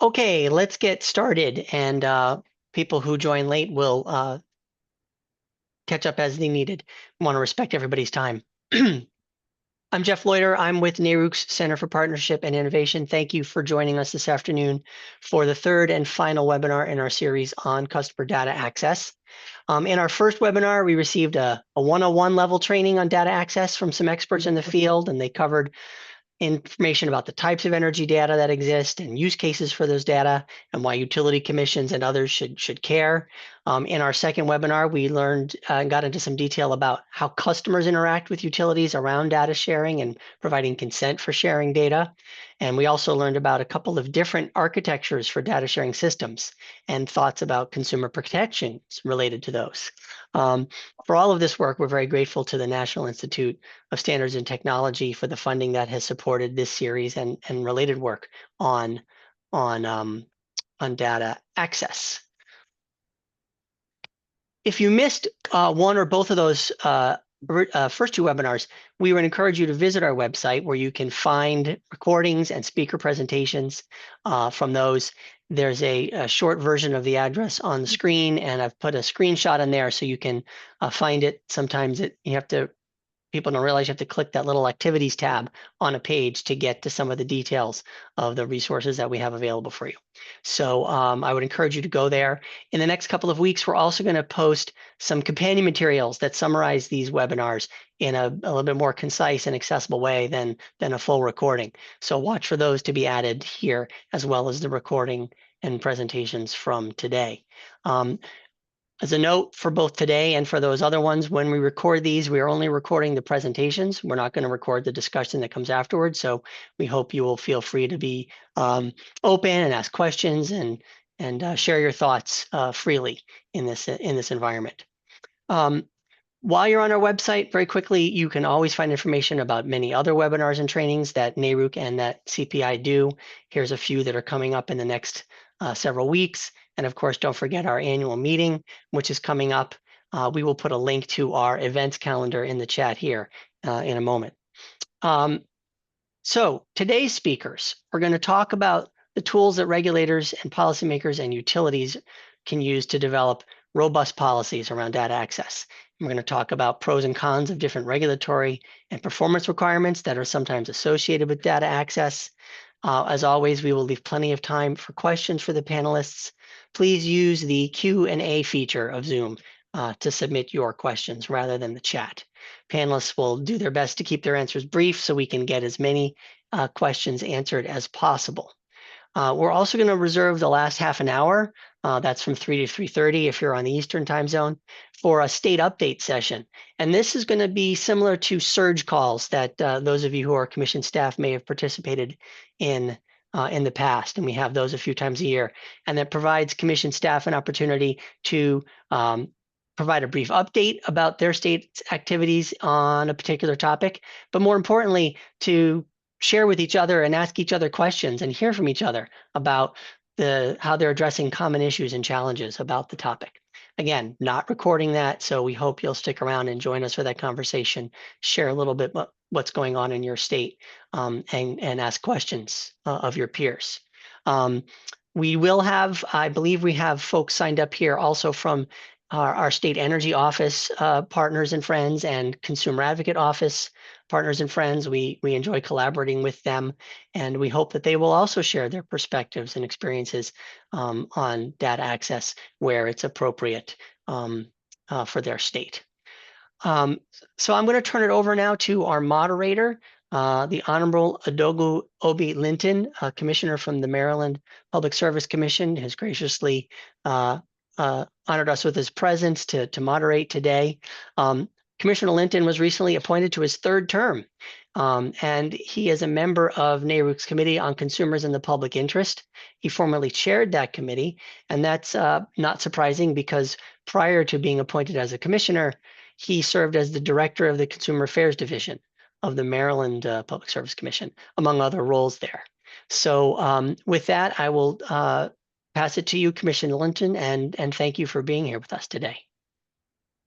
Okay, let's get started, and people who join late will catch up as they needed. I want to respect everybody's time. I'm Jeff Loiter. I'm with NARUC's Center for Partnership and Innovation. Thank you for joining us this afternoon for the third and final webinar in our series on customer data access. In our first webinar, we received a 101 level training on data access from some experts in the field, and they covered information about the types of energy data that exist and use cases for those data and why utility commissions and others should care. In our second webinar, we learned and got into some detail about how customers interact with utilities around data sharing and providing consent for sharing data. And we also learned about a couple of different architectures for data sharing systems and thoughts about consumer protections related to those. For all of this work, we're very grateful to the National Institute of Standards and Technology for the funding that has supported this series and related work on data access. If you missed one or both of those first two webinars, we would encourage you to visit our website where you can find recordings and speaker presentations from those. There's a short version of the address on the screen, and I've put a screenshot in there so you can find it. Sometimes people don't realize you have to click that little activities tab on a page to get to some of the details of the resources that we have available for you. So I would encourage you to go there. In the next couple of weeks, we're also going to post some companion materials that summarize these webinars in a little bit more concise and accessible way than a full recording. So watch for those to be added here, as well as the recording and presentations from today. As a note for both today and for those other ones, when we record these, we are only recording the presentations. We're not going to record the discussion that comes afterwards. So we hope you will feel free to be open and ask questions and share your thoughts freely in this environment. While you're on our website, very quickly, you can always find information about many other webinars and trainings that NARUC and that CPI do. Here's a few that are coming up in the next several weeks. And of course, don't forget our annual meeting, which is coming up. We will put a link to our events calendar in the chat here in a moment. So today's speakers are going to talk about the tools that regulators and policymakers and utilities can use to develop robust policies around data access. We're going to talk about pros and cons of different regulatory and performance requirements that are sometimes associated with data access. As always, we will leave plenty of time for questions for the panelists. Please use the Q&A feature of Zoom to submit your questions rather than the chat. Panelists will do their best to keep their answers brief so we can get as many questions answered as possible. We're also going to reserve the last half an hour, that's from 3 to 3:30 if you're on the Eastern time zone, for a state update session. And this is going to be similar to surge calls that those of you who are commission staff may have participated in the past. And we have those a few times a year. And that provides commission staff an opportunity to provide a brief update about their state's activities on a particular topic, but more importantly, to share with each other and ask each other questions and hear from each other about how they're addressing common issues and challenges about the topic. Again, not recording that, so we hope you'll stick around and join us for that conversation, share a little bit what's going on in your state, and ask questions of your peers. We will have, I believe we have folks signed up here also from our state energy office partners and friends and consumer advocate office partners and friends. We enjoy collaborating with them, and we hope that they will also share their perspectives and experiences on data access where it's appropriate for their state. So I'm going to turn it over now to our moderator, the Honorable Adogu Obi Linton, Commissioner from the Maryland Public Service Commission, has graciously honored us with his presence to moderate today. Commissioner Linton was recently appointed to his third term, and he is a member of NARUC's Committee on Consumers and the Public Interest. He formerly chaired that committee, and that's not surprising because prior to being appointed as a commissioner, he served as the director of the Consumer Affairs Division of the Maryland Public Service Commission, among other roles there. So with that, I will pass it to you, Commissioner Linton, and thank you for being here with us today.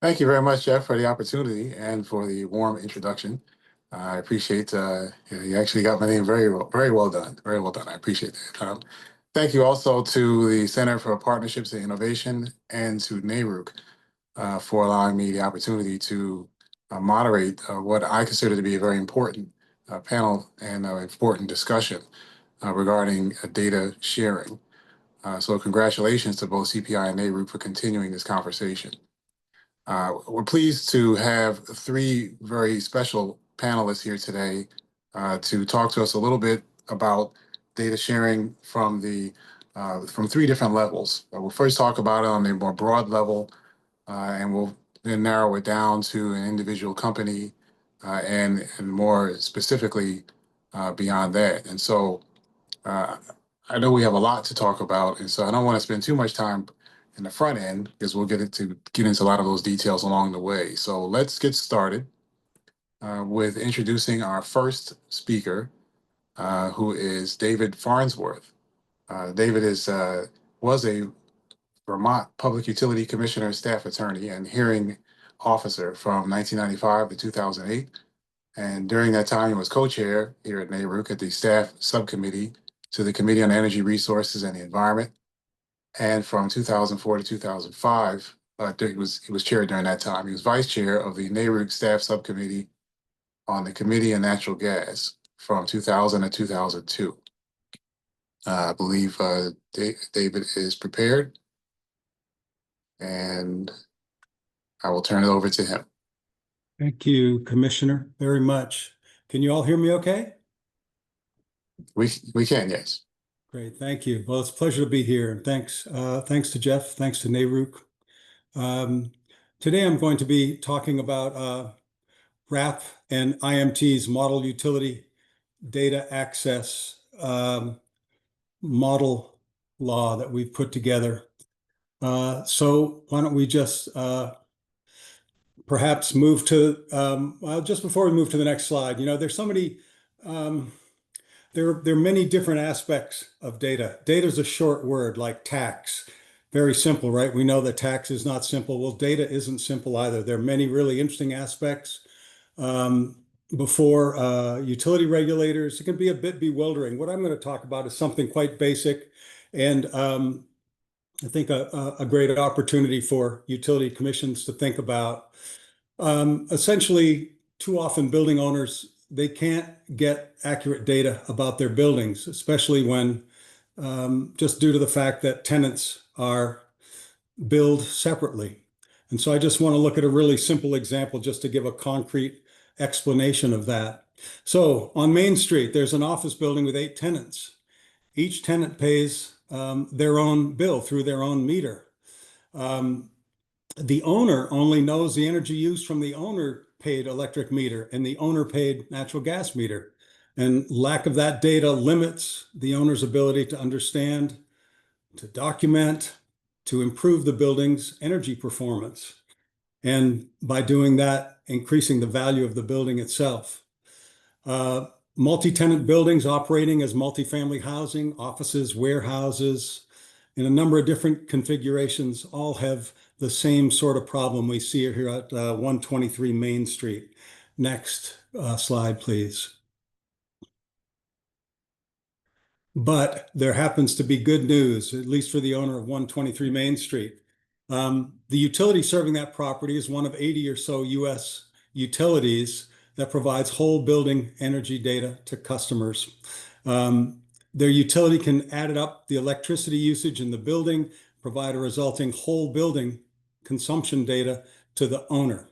Thank you very much, Jeff, for the opportunity and for the warm introduction. I appreciate you actually got my name very well done. Very well done. I appreciate that. Thank you also to the Center for Partnerships and Innovation and to NARUC for allowing me the opportunity to moderate what I consider to be a very important panel and important discussion regarding data sharing. So congratulations to both CPI and NARUC for continuing this conversation. We're pleased to have three very special panelists here today to talk to us a little bit about data sharing from three different levels. We'll first talk about it on a more broad level, and we'll then narrow it down to an individual company and more specifically beyond that. And so uh, I know we have a lot to talk about, and so I don't want to spend too much time in the front end because we'll get into a lot of those details along the way. So let's get started with introducing our first speaker, who is David Farnsworth. David was a Vermont Public Utility Commissioner staff attorney and hearing officer from 1995 to 2008. And during that time, he was co-chair here at NARUC at the staff subcommittee to the Committee on Energy Resources and the Environment. And from 2004 to 2005, he was chair during that time. He was vice chair of the NARUC staff subcommittee on the Committee on Natural Gas from 2000 to 2002. I believe David is prepared, and I will turn it over to him. Thank you, Commissioner, very much. Can you all hear me okay? We can, yes. Great, thank you. Well, it's a pleasure to be here. And thanks to Jeff, thanks to NARUC. Today I'm going to be talking about RAP and IMT's model utility data access model law that we've put together. So why don't we just perhaps move to, well, just before we move to the next slide, there's so many, there are many different aspects of data. Data is a short word like tax. Very simple, right? We know that tax is not simple. Well, data isn't simple either. There are many really interesting aspects. Before utility regulators, it can be a bit bewildering. What I'm going to talk about is something quite basic and I think a great opportunity for utility commissions to think about. Essentially, too often building owners, they can't get accurate data about their buildings, especially when just due to the fact that tenants are billed separately. And so I just want to look at a really simple example just to give a concrete explanation of that. So on Main Street, there's an office building with 8 tenants. Each tenant pays their own bill through their own meter. The owner only knows the energy used from the owner paid electric meter and the owner paid natural gas meter. And lack of that data limits the owner's ability to understand, to document, to improve the building's energy performance. And by doing that, increasing the value of the building itself. Multi-tenant buildings operating as multifamily housing, offices, warehouses, in a number of different configurations, all have the same sort of problem we see here at 123 Main Street. Next slide, please. But there happens to be good news, at least for the owner of 123 Main Street. The utility serving that property is one of 80 or so US utilities that provides whole building energy data to customers. Their utility can add up the electricity usage in the building, provide a resulting whole building consumption data to the owner.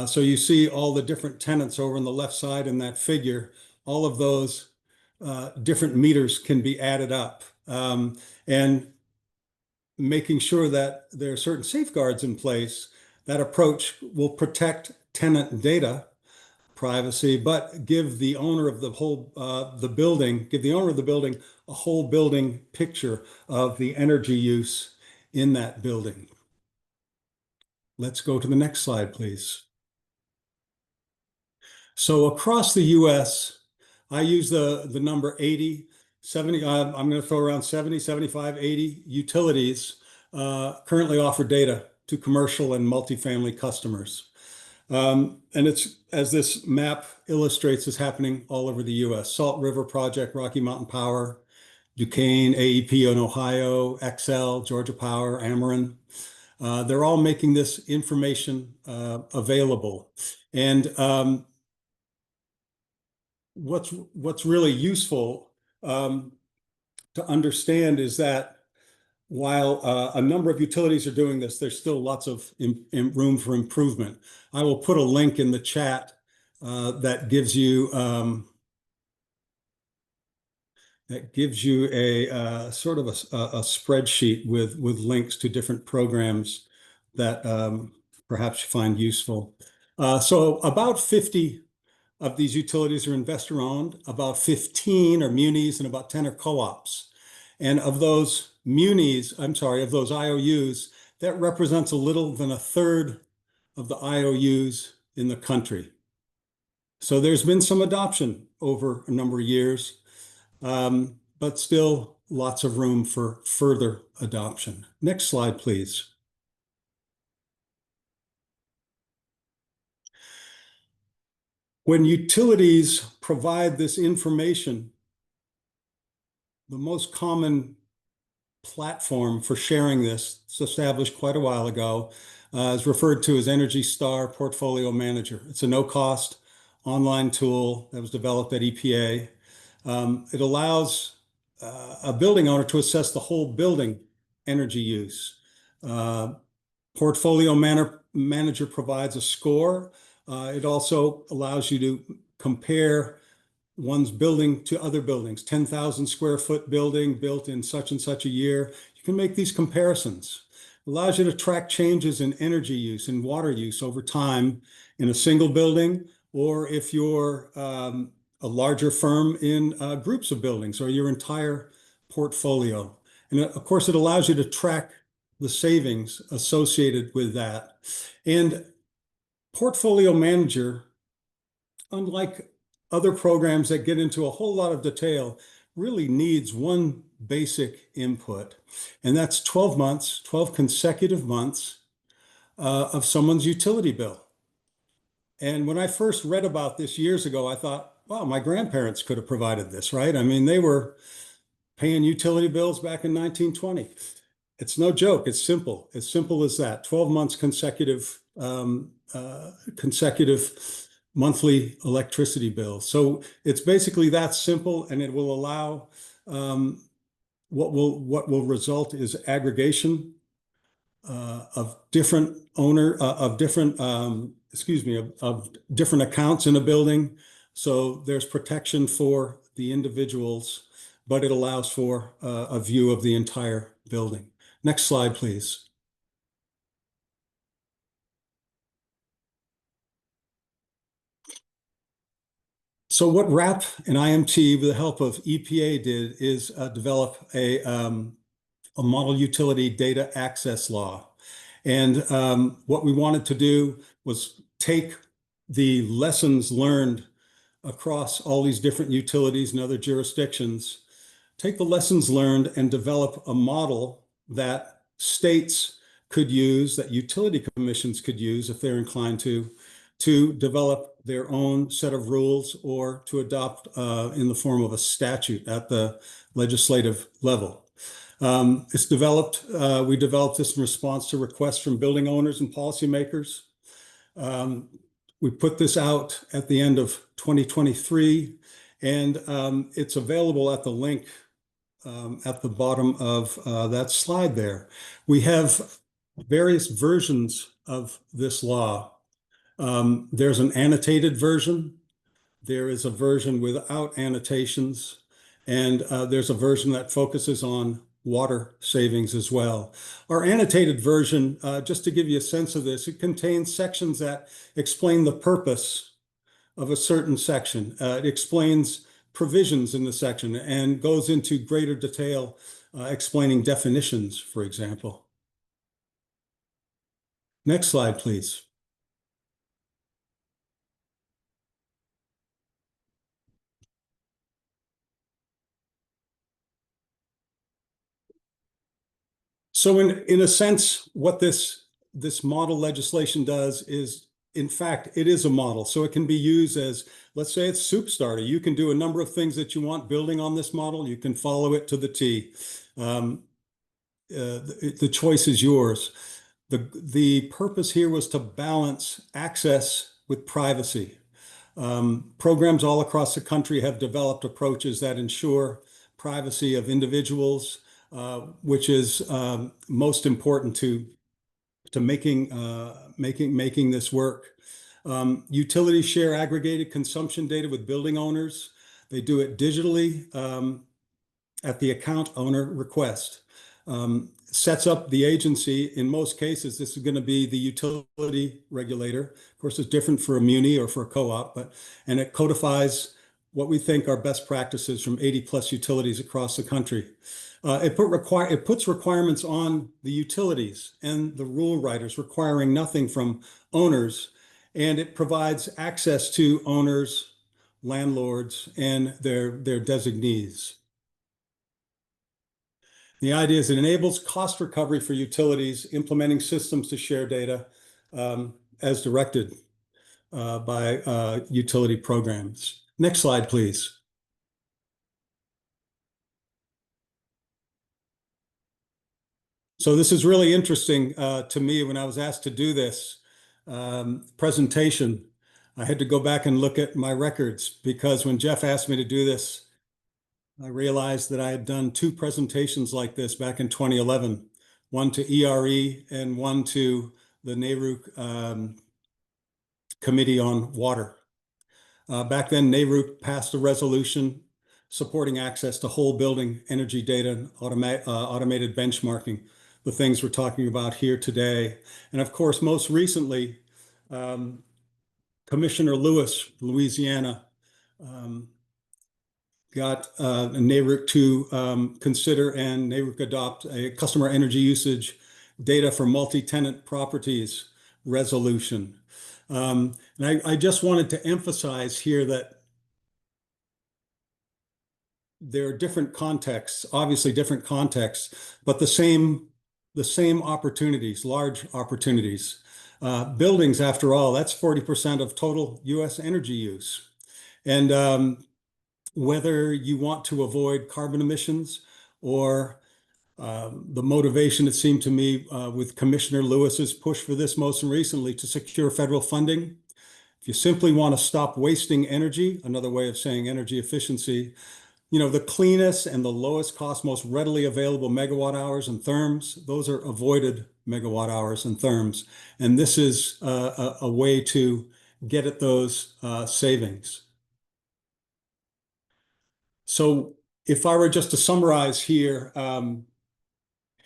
So you see all the different tenants over on the left side in that figure. All of those different meters can be added up. And making sure that there are certain safeguards in place, that approach will protect tenant data privacy, but give the owner of the whole give the owner of the building a whole building picture of the energy use in that building. Let's go to the next slide, please. So across the US, I use the number 80, 70, I'm going to throw around 70, 75, 80 utilities currently offer data to commercial and multifamily customers. And it's, as this map illustrates, is happening all over the US. Salt River Project, Rocky Mountain Power, Duquesne, AEP in Ohio, XL, Georgia Power, Ameren. They're all making this information available. And what's really useful to understand is that while a number of utilities are doing this, there's still lots of room for improvement. I will put a link in the chat that gives you a sort of a spreadsheet with links to different programs that perhaps you find useful. So about 50 of these utilities are investor owned, about 15 are munis, and about 10 are co-ops. And of those of those IOUs, that represents a little than a third of the IOUs in the country. So there's been some adoption over a number of years, but still lots of room for further adoption. Next slide, please. When utilities provide this information, the most common platform for sharing this, it's established quite a while ago, is referred to as Energy Star Portfolio Manager. It's a no-cost online tool that was developed at EPA. It allows a building owner to assess the whole building energy use. Portfolio Manager provides a score. It also allows you to compare one's building to other buildings, 10,000 square foot building built in such and such a year. You can make these comparisons. It allows you to track changes in energy use and water use over time in a single building, or if you're a larger firm in groups of buildings or your entire portfolio. And of course, it allows you to track the savings associated with that. And Portfolio Manager, unlike other programs that get into a whole lot of detail, really needs one basic input, and that's 12 months, 12 consecutive months of someone's utility bill. And when I first read about this years ago, I thought, wow, my grandparents could have provided this, right? I mean, they were paying utility bills back in 1920. It's no joke. It's simple. As simple as that. 12 months consecutive monthly electricity bill. So it's basically that simple, and it will allow what will result is aggregation of different different accounts in a building. So there's protection for the individuals, but it allows for a view of the entire building. Next slide, please. So what RAP and IMT, with the help of EPA, did is develop a model utility data access law. And what we wanted to do was take the lessons learned across all these different utilities and other jurisdictions, take the lessons learned and develop a model that states could use, that utility commissions could use if they're inclined to develop their own set of rules or to adopt in the form of a statute at the legislative level. We developed this in response to requests from building owners and policymakers. We put this out at the end of 2023, and it's available at the link at the bottom of that slide there. We have various versions of this law. There's an annotated version. There is a version without annotations, and there's a version that focuses on water savings as well. Our annotated version, just to give you a sense of this, it contains sections that explain the purpose of a certain section. It explains provisions in the section and goes into greater detail, explaining definitions, for example. Next slide, please. So in a sense, what this model legislation does is in fact, it is a model. So it can be used as, let's say it's soup starter. You can do a number of things that you want building on this model. You can follow it to the T. The choice is yours. The purpose here was to balance access with privacy. Programs all across the country have developed approaches that ensure privacy of individuals, which is most important to making this work. Utilities share aggregated consumption data with building owners. They do it digitally at the account owner request. Sets up the agency. In most cases, this is going to be the utility regulator. Of course, it's different for a muni or for a co-op, and it codifies what we think are best practices from 80 plus utilities across the country. It puts requirements on the utilities and the rule writers, requiring nothing from owners, and it provides access to owners, landlords, and their designees. The idea is it enables cost recovery for utilities, implementing systems to share data as directed by utility programs. Next slide, please. So this is really interesting to me. When I was asked to do this presentation, I had to go back and look at my records, because when Jeff asked me to do this, I realized that I had done 2 presentations like this back in 2011, one to ERE and one to the NARUC Committee on Water. Back then, NARUC passed a resolution supporting access to whole building energy data and automated benchmarking, the things we're talking about here today. And of course, most recently, Commissioner Lewis, Louisiana, got NARUC to consider and NARUC adopt a customer energy usage data for multi-tenant properties resolution. And I just wanted to emphasize here that there are different contexts, obviously different contexts, but the same opportunities, large opportunities. Buildings, after all, that's 40% of total US energy use. And whether you want to avoid carbon emissions or the motivation, it seemed to me, with Commissioner Lewis's push for this most recently to secure federal funding. If you simply want to stop wasting energy, another way of saying energy efficiency, the cleanest and the lowest cost, most readily available megawatt hours and therms, those are avoided megawatt hours and therms. And this is a way to get at those savings. So if I were just to summarize here,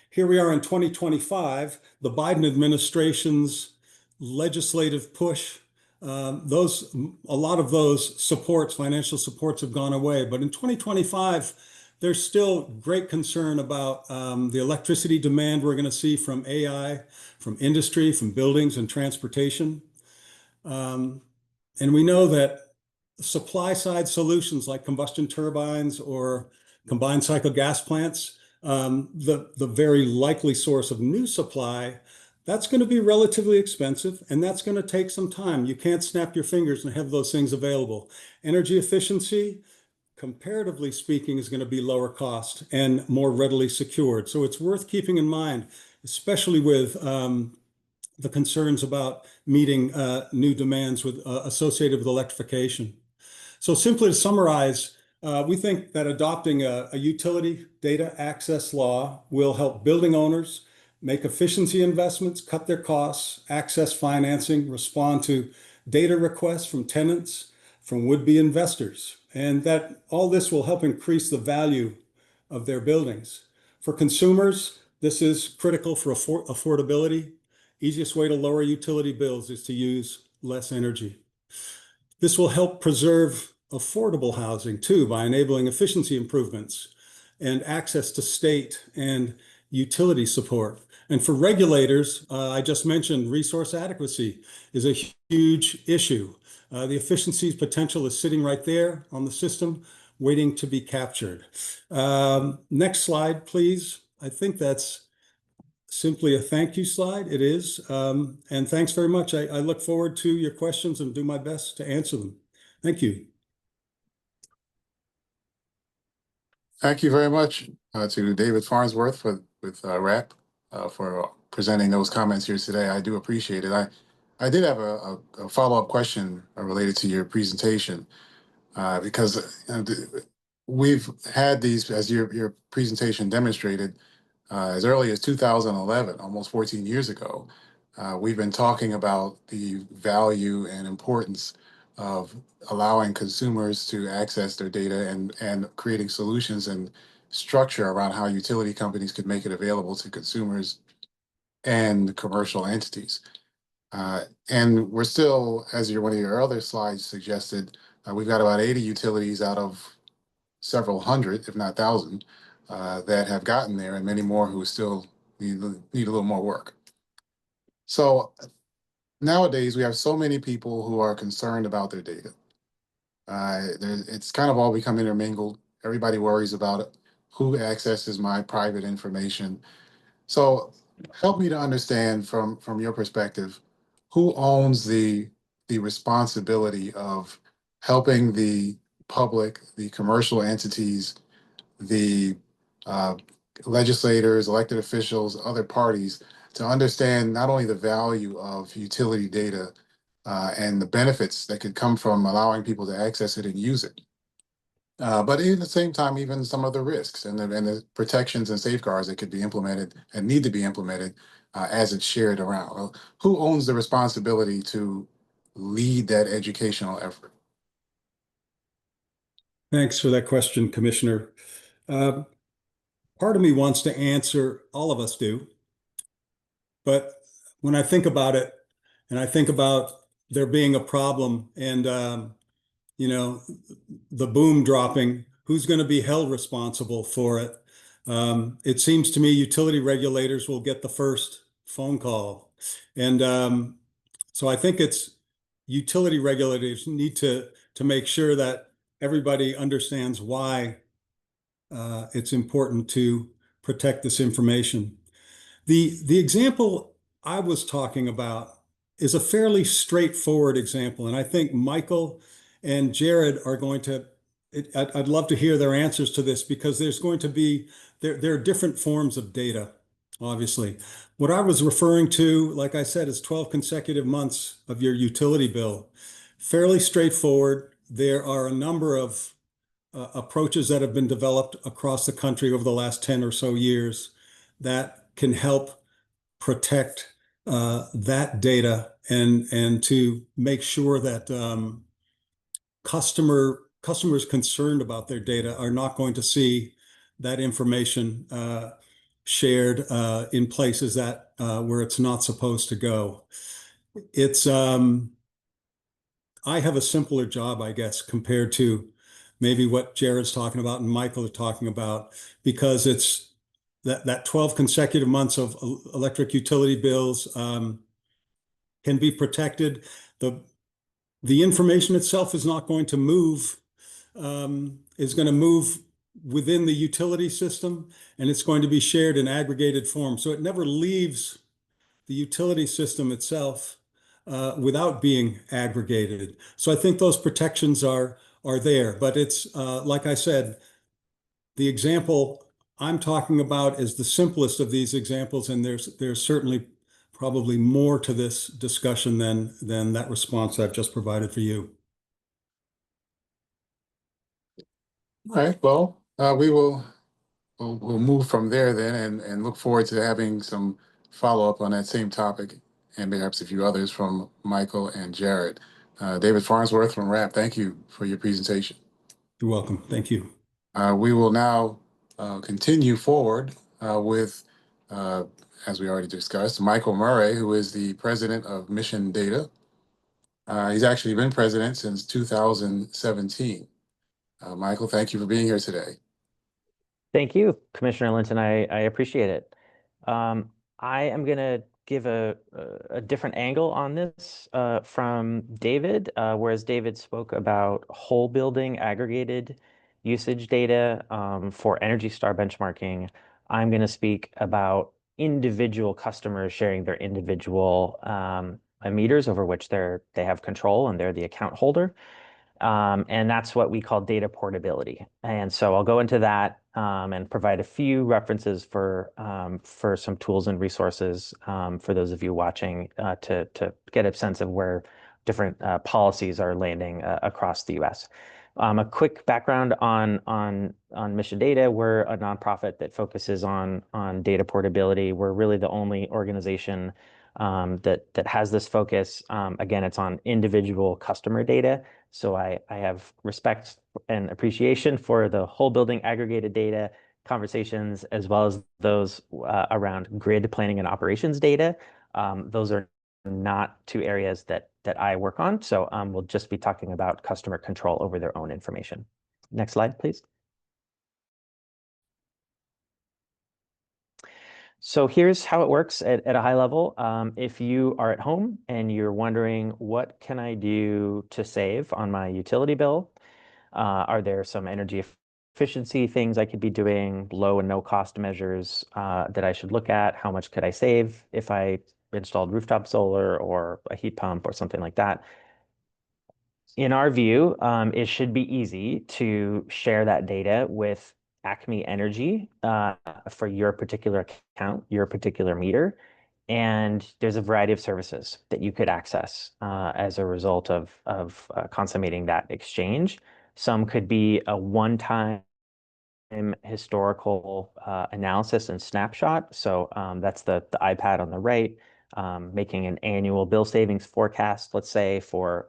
here we are in 2025, the Biden administration's legislative push, a lot of those supports, financial supports, have gone away. But in 2025, there's still great concern about the electricity demand we're going to see from AI, from industry, from buildings and transportation. And we know that supply side solutions like combustion turbines or combined cycle gas plants, the very likely source of new supply, that's going to be relatively expensive, and that's going to take some time. You can't snap your fingers and have those things available. Energy efficiency, comparatively speaking, is going to be lower cost and more readily secured. So it's worth keeping in mind, especially with the concerns about meeting new demands associated with electrification. So simply to summarize, we think that adopting a utility data access law will help building owners make efficiency investments, cut their costs, access financing, respond to data requests from tenants, from would-be investors, and that all this will help increase the value of their buildings. For consumers, this is critical for affordability. Easiest way to lower utility bills is to use less energy. This will help preserve affordable housing too, by enabling efficiency improvements and access to state and utility support. And for regulators, I just mentioned resource adequacy is a huge issue. The efficiency potential is sitting right there on the system, waiting to be captured. Next slide, please. I think that's simply a thank you slide. It is. And thanks very much. I look forward to your questions and do my best to answer them. Thank you. Thank you very much to David Farnsworth with RAP for presenting those comments here today. I do appreciate it. I did have a follow-up question related to your presentation because we've had these, as your presentation demonstrated, as early as 2011, almost 14 years ago. We've been talking about the value and importance of allowing consumers to access their data and creating solutions and structure around how utility companies could make it available to consumers and commercial entities. And we're still, as one of your other slides suggested, we've got about 80 utilities out of several hundred, if not thousand, that have gotten there, and many more who still need a little more work. So nowadays, we have so many people who are concerned about their data. It's kind of all become intermingled. Everybody worries about it. Who accesses my private information? So help me to understand from your perspective, who owns the responsibility of helping the public, the commercial entities, the uh, legislators, elected officials, other parties to understand not only the value of utility data and the benefits that could come from allowing people to access it and use it, but at the same time, even some of the risks and the protections and safeguards that could be implemented and need to be implemented as it's shared around. Well, who owns the responsibility to lead that educational effort? Thanks for that question, Commissioner. Part of me wants to answer, all of us do. But when I think about it, and I think about there being a problem and, the boom dropping, who's going to be held responsible for it? It seems to me utility regulators will get the first phone call. And so I think it's utility regulators need to make sure that everybody understands why it's important to protect this information. The example I was talking about is a fairly straightforward example, and I think Michael and Jared are going to, I'd love to hear their answers to this because there's going to be, there are different forms of data, obviously. What I was referring to, like I said, is 12 consecutive months of your utility bill. Fairly straightforward. There are a number of approaches that have been developed across the country over the last 10 or so years that can help protect that data and to make sure that customers concerned about their data are not going to see that information shared in places that where it's not supposed to go. It's I have a simpler job, I guess, compared to maybe what Jared's talking about and Michael are talking about, because it's that 12 consecutive months of electric utility bills can be protected. The information itself is not going to move, is going to move within the utility system, and it's going to be shared in aggregated form. So it never leaves the utility system itself without being aggregated. So I think those protections are there, but it's like I said, the example I'm talking about is the simplest of these examples, and there's certainly probably more to this discussion than that response I've just provided for you. All right, well, we'll move from there then and look forward to having some follow-up on that same topic and perhaps a few others from Michael and Jared. David Farnsworth from RAP, thank you for your presentation. You're welcome. Thank you. We will now continue forward with, as we already discussed, Michael Murray, who is the president of Mission Data. He's actually been president since 2017. Michael, thank you for being here today. Thank you, Commissioner Linton. I appreciate it. I am going to give a different angle on this from David, whereas David spoke about whole building aggregated usage data for Energy Star benchmarking. I'm going to speak about individual customers sharing their individual meters over which they have control and they're the account holder. And that's what we call data portability. And so I'll go into that and provide a few references for some tools and resources for those of you watching to get a sense of where different policies are landing across the U.S. A quick background on Mission Data. We're a nonprofit that focuses on data portability. We're really the only organization that has this focus. Again, it's on individual customer data. So I have respect and appreciation for the whole building aggregated data conversations, as well as those around grid planning and operations data. Those are not two areas that I work on. So we'll just be talking about customer control over their own information. Next slide, please. So here's how it works at a high level. If you are at home and you're wondering, what can I do to save on my utility bill? Are there some energy efficiency things I could be doing, low and no cost measures that I should look at? How much could I save if I installed rooftop solar or a heat pump or something like that? In our view, it should be easy to share that data with Acme Energy for your particular account, your particular meter. And there's a variety of services that you could access as a result of consummating that exchange. Some could be a one-time historical analysis and snapshot. So that's the iPad on the right, making an annual bill savings forecast, let's say, for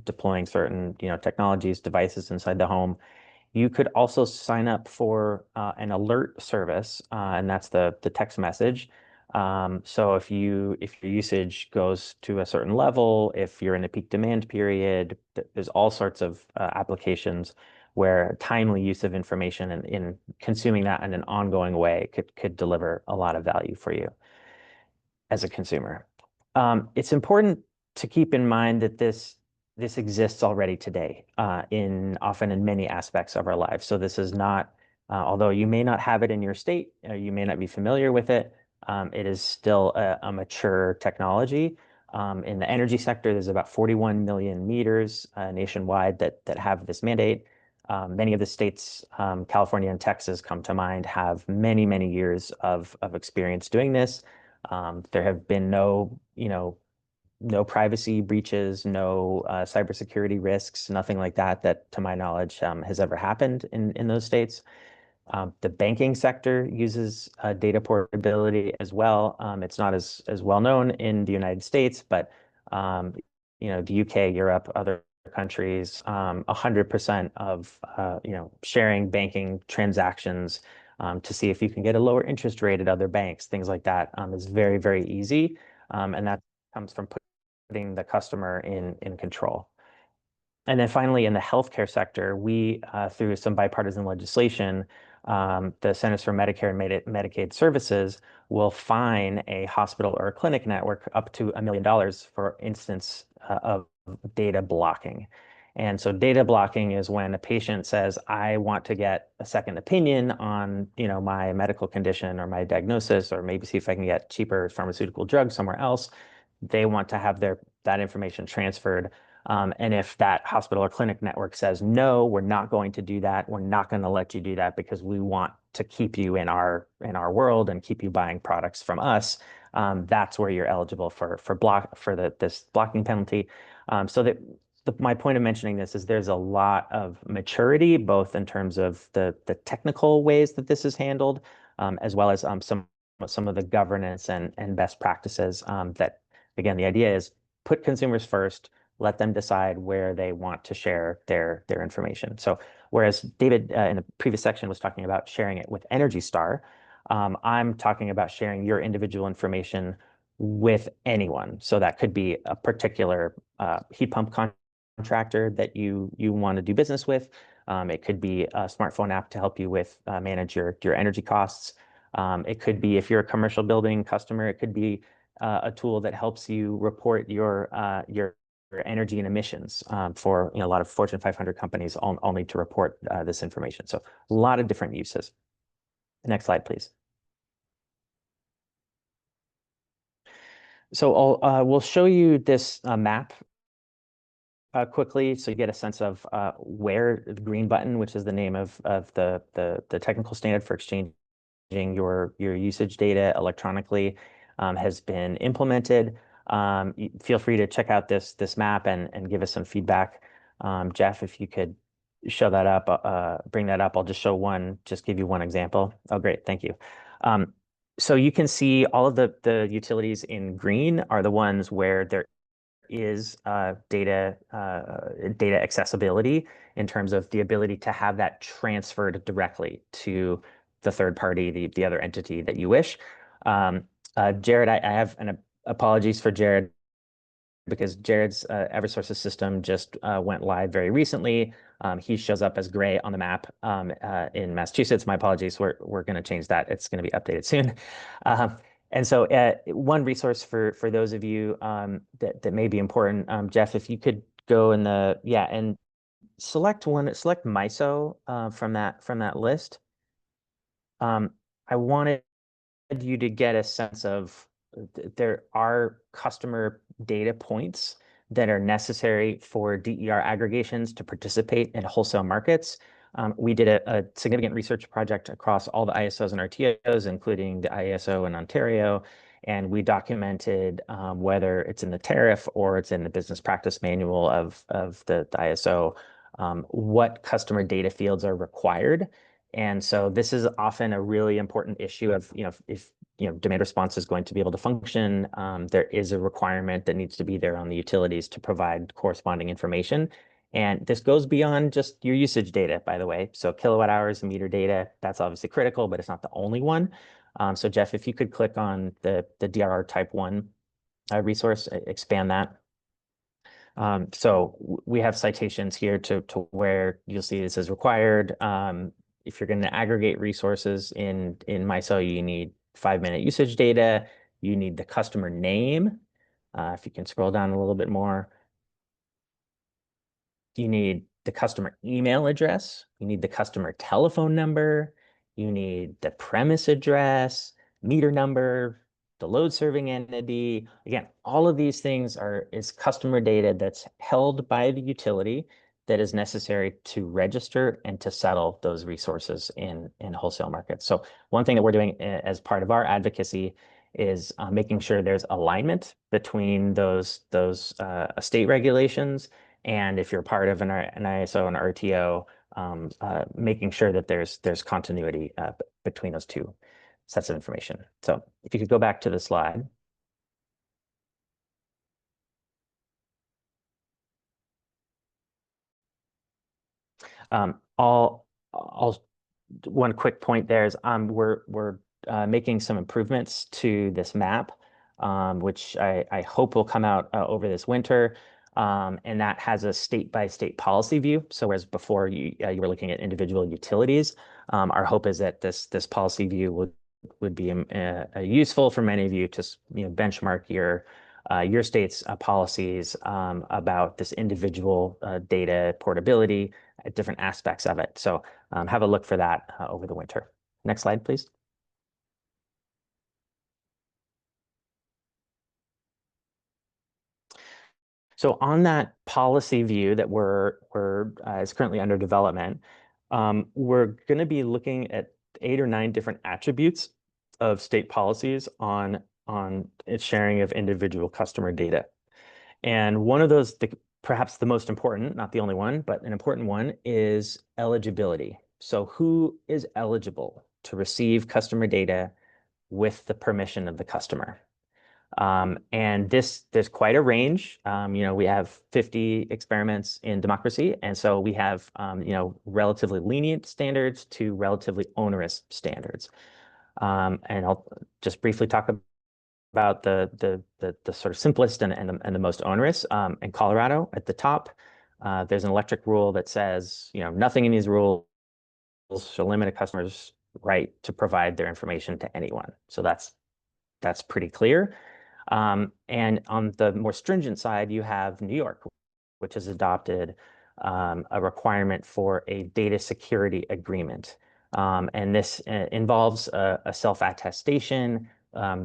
deploying certain technologies, devices inside the home. You could also sign up for an alert service, and that's the text message. So if your usage goes to a certain level, if you're in a peak demand period, there's all sorts of applications where timely use of information and in consuming that in an ongoing way could deliver a lot of value for you as a consumer. It's important to keep in mind that this exists already today often in many aspects of our lives. So this is not, although you may not have it in your state, you may not be familiar with it, it is still a mature technology. In the energy sector, there's about 41 million meters nationwide that have this mandate. Many of the states, California and Texas come to mind, have many, many years of experience doing this. There have been no privacy breaches, no cybersecurity risks, nothing like that to my knowledge has ever happened in those states. The banking sector uses data portability as well. It's not as well known in the United States, but the UK, Europe, other countries, 100% of sharing banking transactions to see if you can get a lower interest rate at other banks, things like that is very, very easy. And that comes from putting the customer in control. And then finally, in the healthcare sector, we, through some bipartisan legislation, the Centers for Medicare and Medicaid Services will fine a hospital or a clinic network up to $1 million for instance of data blocking. And so data blocking is when a patient says, I want to get a second opinion on my medical condition or my diagnosis, or maybe see if I can get cheaper pharmaceutical drugs somewhere else. They want to have that information transferred. And if that hospital or clinic network says, no, we're not going to do that, we're not going to let you do that because we want to keep you in our world and keep you buying products from us, that's where you're eligible for this blocking penalty. So that my point of mentioning this is there's a lot of maturity, both in terms of the technical ways that this is handled, as well as some of the governance and best practices that, again, the idea is put consumers first, let them decide where they want to share their information. So whereas David in the previous section was talking about sharing it with Energy Star, I'm talking about sharing your individual information with anyone. So that could be a particular heat pump contractor that you want to do business with. It could be a smartphone app to help you with manage your energy costs. It could be, if you're a commercial building customer, it could be a tool that helps you report your energy and emissions for a lot of Fortune 500 companies all need to report this information. So a lot of different uses. Next slide, please. So we'll show you this map quickly, so you get a sense of where the green button, which is the name of the technical standard for exchanging your usage data electronically, has been implemented. Feel free to check out this map and give us some feedback. Jeff, if you could show that up, bring that up. I'll just give you one example. Oh, great, thank you. So you can see all of the utilities in green are the ones where there is data accessibility in terms of the ability to have that transferred directly to the third party, the other entity that you wish. Jared, I have an apologies for Jared, because Jared's Eversource's system just went live very recently. He shows up as gray on the map in Massachusetts. My apologies. We're going to change that. It's going to be updated soon. And so one resource for those of you that may be important, Jeff, if you could go in and select MISO from that list. I wanted you to get a sense of there are customer data points that are necessary for DER aggregations to participate in wholesale markets. We did a significant research project across all the ISOs and RTOs, including the ISO in Ontario, and we documented whether it's in the tariff or it's in the business practice manual of the ISO, what customer data fields are required. And so this is often a really important issue of, if demand response is going to be able to function, there is a requirement that needs to be there on the utilities to provide corresponding information. And this goes beyond just your usage data, by the way. So kilowatt hours and meter data, that's obviously critical, but it's not the only one. So Jeff, if you could click on the DRR type 1 resource, expand that. So we have citations here to where you'll see this is required. If you're going to aggregate resources in MISO, you need 5-minute usage data. You need the customer name. If you can scroll down a little bit more, you need the customer email address. You need the customer telephone number. You need the premise address, meter number, the load serving entity. Again, all of these things is customer data that's held by the utility that is necessary to register and to settle those resources in wholesale markets. So one thing that we're doing as part of our advocacy is making sure there's alignment between those state regulations, and if you're part of an ISO and RTO, making sure that there's continuity between those two sets of information. So if you could go back to the slide. One quick point there is we're making some improvements to this map, which I hope will come out over this winter. And that has a state-by-state policy view. So whereas before you were looking at individual utilities, our hope is that this policy view would be useful for many of you to benchmark your state's policies about this individual data portability, different aspects of it. So have a look for that over the winter. Next slide, please. So on that policy view that is currently under development, we're going to be looking at 8 or 9 different attributes of state policies on its sharing of individual customer data. And one of those, perhaps the most important, not the only one, but an important one, is eligibility. So who is eligible to receive customer data with the permission of the customer? And there's quite a range. We have 50 experiments in democracy. And so we have, relatively lenient standards to relatively onerous standards. And I'll just briefly talk about the sort of simplest and the most onerous. In Colorado, at the top, there's an electric rule that says, nothing in these rules shall limit a customer's right to provide their information to anyone. So that's pretty clear. And on the more stringent side, you have New York, which has adopted a requirement for a data security agreement. And this involves a self-attestation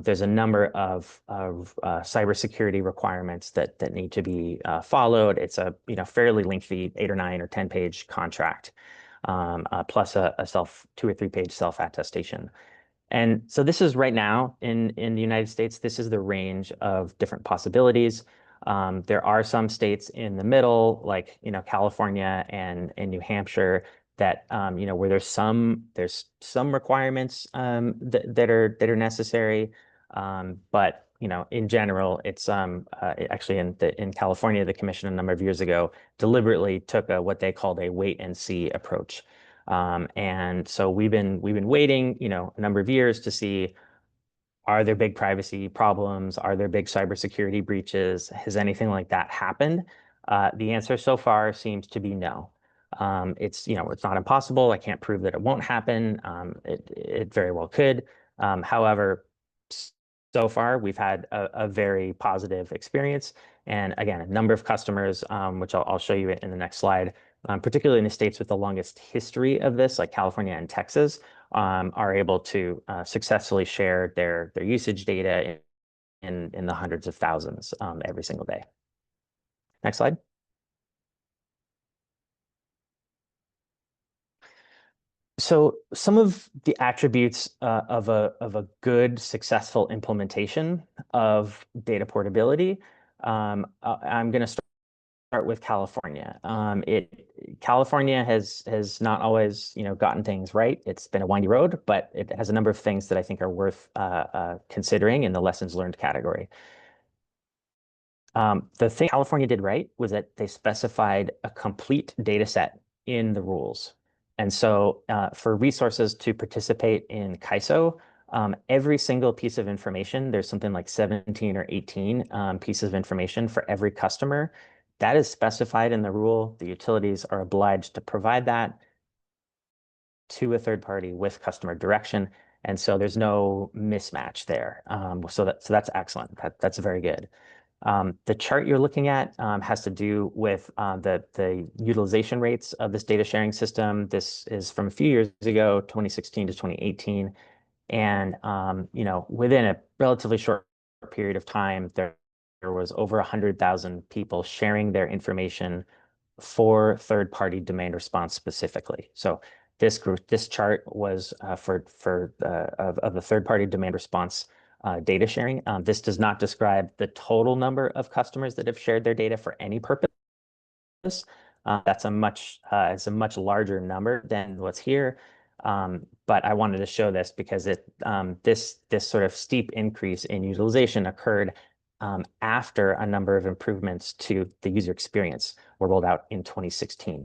there's a number of cybersecurity requirements that need to be followed. It's a fairly lengthy 8 or 9 or 10-page contract, plus a 2 or 3 page self-attestation. And so this is right now in the United States, this is the range of different possibilities. There are some states in the middle, like California and New Hampshire, that where there's some requirements that are necessary, but in general, it's actually in California, the commission a number of years ago deliberately took what they called a wait and see approach. And so we've been waiting, a number of years to see, are there big privacy problems? Are there big cybersecurity breaches? Has anything like that happened? The answer so far seems to be no. It's not impossible. I can't prove that it won't happen. It very well could. However, so far we've had a very positive experience. And again, a number of customers, which I'll show you in the next slide, particularly in the states with the longest history of this, like California and Texas, are able to successfully share their usage data in the hundreds of thousands every single day. Next slide. So some of the attributes of a good, successful implementation of data portability, I'm going to start with California. California has not always gotten things right. It's been a windy road, but it has a number of things that I think are worth considering in the lessons learned category. The thing California did right was that they specified a complete data set in the rules. And so for resources to participate in CAISO, every single piece of information, there's something like 17 or 18 pieces of information for every customer. That is specified in the rule. The utilities are obliged to provide that to a third party with customer direction. And so there's no mismatch there. So that's excellent. That's very good. The chart you're looking at has to do with the utilization rates of this data sharing system. This is from a few years ago, 2016 to 2018. And within a relatively short period of time, there was over 100,000 people sharing their information for third-party demand response specifically. So this chart was for the third-party demand response data sharing. This does not describe the total number of customers that have shared their data for any purpose. That's it's a much larger number than what's here. But I wanted to show this because this sort of steep increase in utilization occurred after a number of improvements to the user experience were rolled out in 2016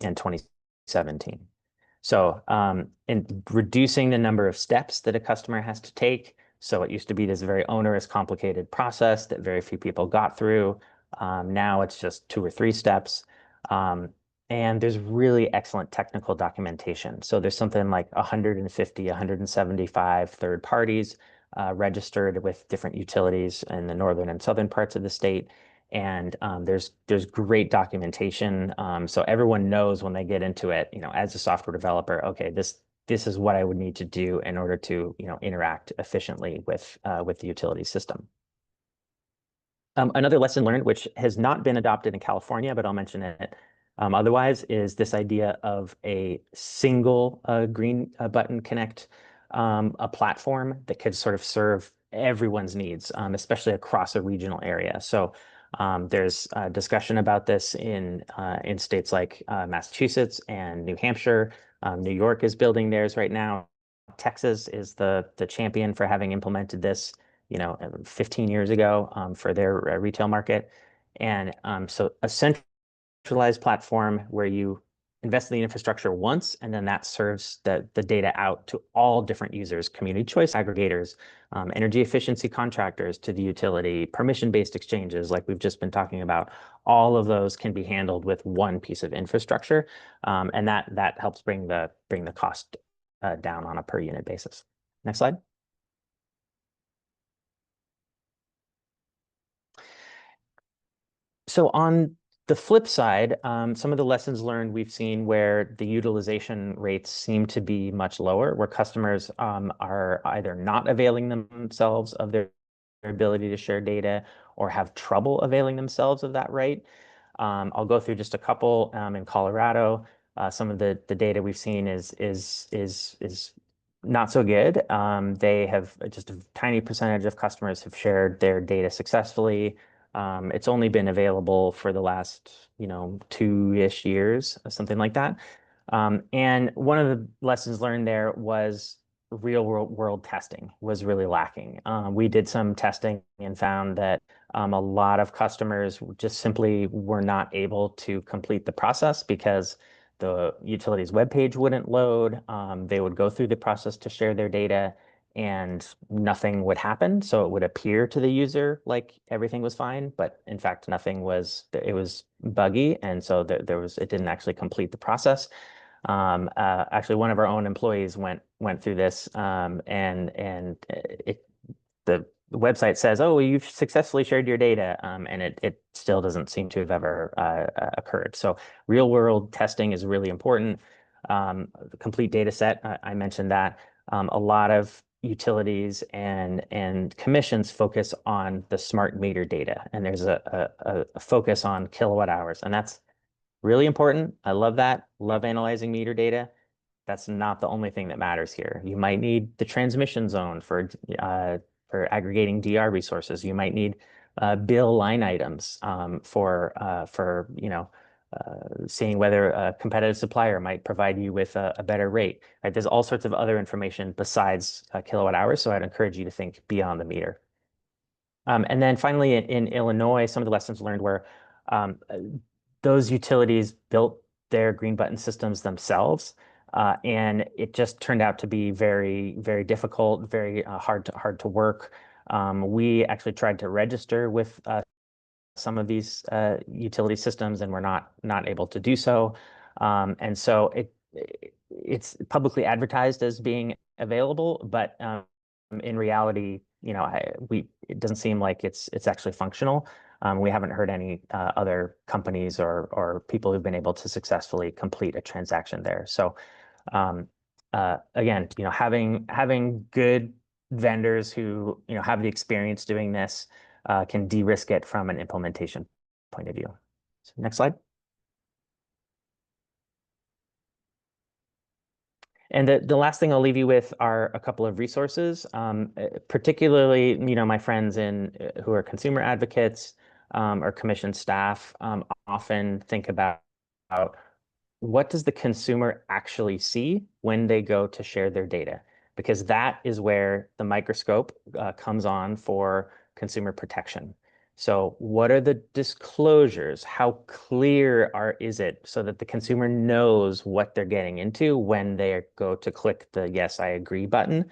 and 2017. So in reducing the number of steps that a customer has to take. So it used to be this very onerous, complicated process that very few people got through. Now it's just 2 or 3 steps. And there's really excellent technical documentation. So there's something like 150, 175 third parties registered with different utilities in the northern and southern parts of the state. And there's great documentation. So everyone knows when they get into it, as a software developer, okay, this is what I would need to do in order to, interact efficiently with the utility system. Another lesson learned, which has not been adopted in California, but I'll mention it otherwise, is this idea of a single green button connect, a platform that could sort of serve everyone's needs, especially across a regional area. So there's a discussion about this in states like Massachusetts and New Hampshire. New York is building theirs right now. Texas is the champion for having implemented this 15 years ago for their retail market. And so a centralized platform where you invest in the infrastructure once, and then that serves the data out to all different users, community choice aggregators, energy efficiency contractors to the utility, permission-based exchanges like we've just been talking about. All of those can be handled with one piece of infrastructure, and that helps bring the cost down on a per unit basis. Next slide. So on The flip side, some of the lessons learned we've seen where the utilization rates seem to be much lower, where customers are either not availing themselves of their ability to share data or have trouble availing themselves of that right. I'll go through just a couple. In Colorado, some of the data we've seen is not so good. They have just a tiny percentage of customers have shared their data successfully. It's only been available for the last, 2-ish years, something like that. And one of the lessons learned there was real world testing was really lacking. We did some testing and found that a lot of customers just simply were not able to complete the process because the utility's webpage wouldn't load. They would go through the process to share their data and nothing would happen. So it would appear to the user like everything was fine, but in fact, nothing was, it was buggy. And so it didn't actually complete the process. Actually, one of our own employees went through this, and the website says, "Oh, you've successfully shared your data," and it still doesn't seem to have ever occurred. So, real world testing is really important. The complete data set, I mentioned that. A lot of utilities and commissions focus on the smart meter data, and there's a focus on kilowatt hours, and that's really important. I love that. Love analyzing meter data. That's not the only thing that matters here. You might need the transmission zone for aggregating DR resources. You might need bill line items for seeing whether a competitive supplier might provide you with a better rate. Right? There's all sorts of other information besides kilowatt hours. So I'd encourage you to think beyond the meter. And then finally, in Illinois, some of the lessons learned were those utilities built their green button systems themselves, and it just turned out to be very, very difficult, very hard to work. We actually tried to register with some of these utility systems, and we're not able to do so. And so it's publicly advertised as being available, but in reality, it doesn't seem like it's actually functional. We haven't heard any other companies or people who've been able to successfully complete a transaction there. So again, having good vendors who have the experience doing this can de-risk it from an implementation point of view. So next slide. And the last thing I'll leave you with are a couple of resources, particularly, my friends who are consumer advocates or commission staff often think about what does the consumer actually see when they go to share their data? Because that is where the microscope comes on for consumer protection. So what are the disclosures? How clear is it so that the consumer knows what they're getting into when they go to click the yes, I agree button?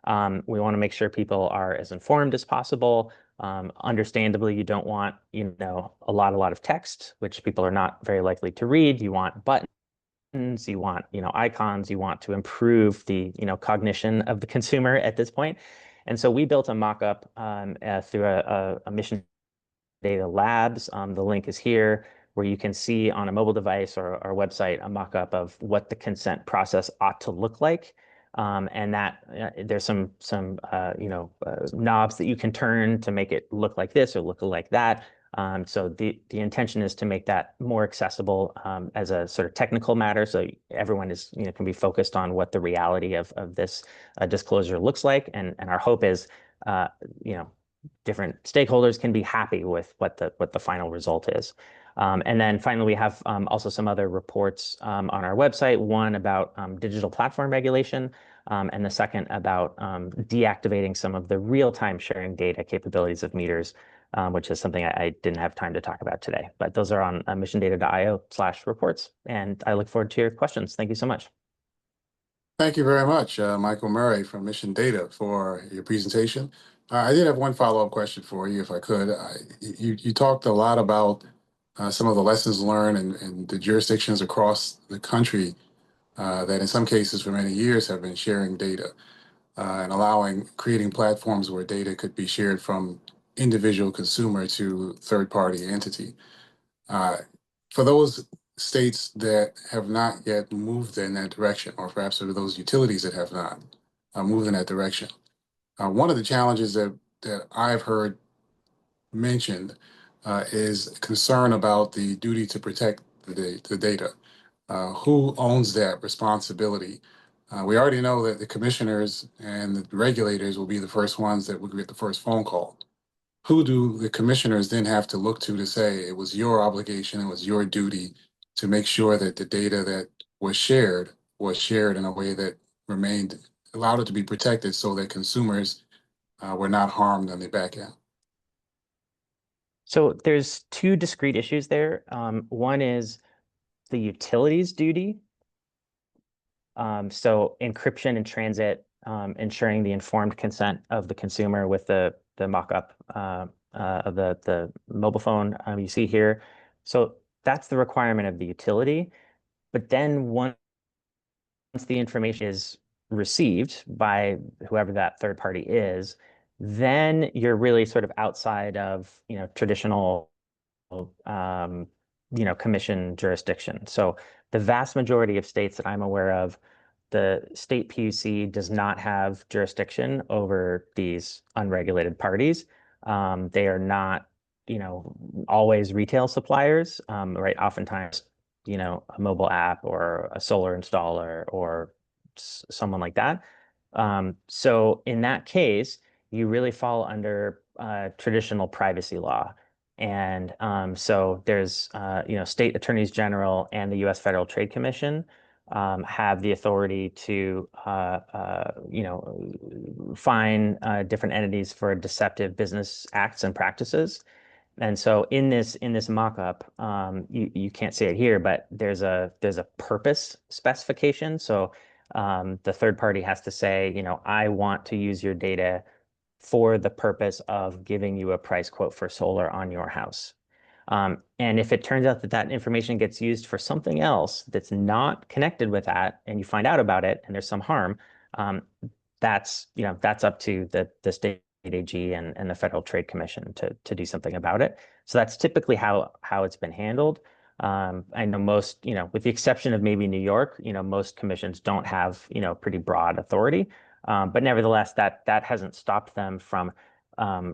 We want to make sure people are as informed as possible. Understandably, you don't want, a lot of text, which people are not very likely to read. You want buttons, you want, icons, you want to improve the, cognition of the consumer at this point. And so we built a mock-up through a Mission Data Labs. The link is here, where you can see on a mobile device or our website a mock-up of what the consent process ought to look like. And that there's some knobs that you can turn to make it look like this or look like that. So the intention is to make that more accessible as a sort of technical matter, so everyone is can be focused on what the reality of this disclosure looks like, and our hope is different stakeholders can be happy with what the final result is. And then finally, we have also some other reports on our website, one about digital platform regulation, and the second about deactivating some of the real-time sharing data capabilities of meters, which is something I didn't have time to talk about today. But those are on missiondata.io/reports, and I look forward to your questions. Thank you so much. Thank you very much, Michael Murray from Mission Data, for your presentation. I did have one follow-up question for you, if I could. You talked a lot about some of the lessons learned in the jurisdictions across the country that in some cases for many years have been sharing data and creating platforms where data could be shared from individual consumer to third-party entity. For those states that have not yet moved in that direction, or perhaps for those utilities that have not moved in that direction, one of the challenges that I've heard mentioned is concern about the duty to protect the data. Who owns that responsibility? We already know that the commissioners and the regulators will be the first ones that will get the first phone call. Who do the commissioners then have to look to say it was your obligation, it was your duty to make sure that the data that was shared in a way that allowed it to be protected so that consumers were not harmed on the back end? So there's two discrete issues there. One is the utilities duty. So encryption in transit, ensuring the informed consent of the consumer with the mock-up of the mobile phone you see here. So that's the requirement of the utility. But then once the information is received by whoever that third party is, then you're really sort of outside of, traditional commission jurisdiction. So the vast majority of states that I'm aware of, the state PUC does not have jurisdiction over these unregulated parties. They are not, always retail suppliers, right? Oftentimes, a mobile app or a solar installer or someone like that. So in that case, you really fall under traditional privacy law. And so there's, state attorneys general and the U.S. Federal Trade Commission have the authority to, fine different entities for deceptive business acts and practices. And so in this mock-up, you can't see it here, but there's a purpose specification. So the third party has to say, I want to use your data for the purpose of giving you a price quote for solar on your house. And if it turns out that that information gets used for something else that's not connected with that, and you find out about it, and there's some harm, that's up to the state AG and the Federal Trade Commission to do something about it. So that's typically how it's been handled. I know most, with the exception of maybe New York, most commissions don't have, pretty broad authority. But nevertheless, that hasn't stopped them from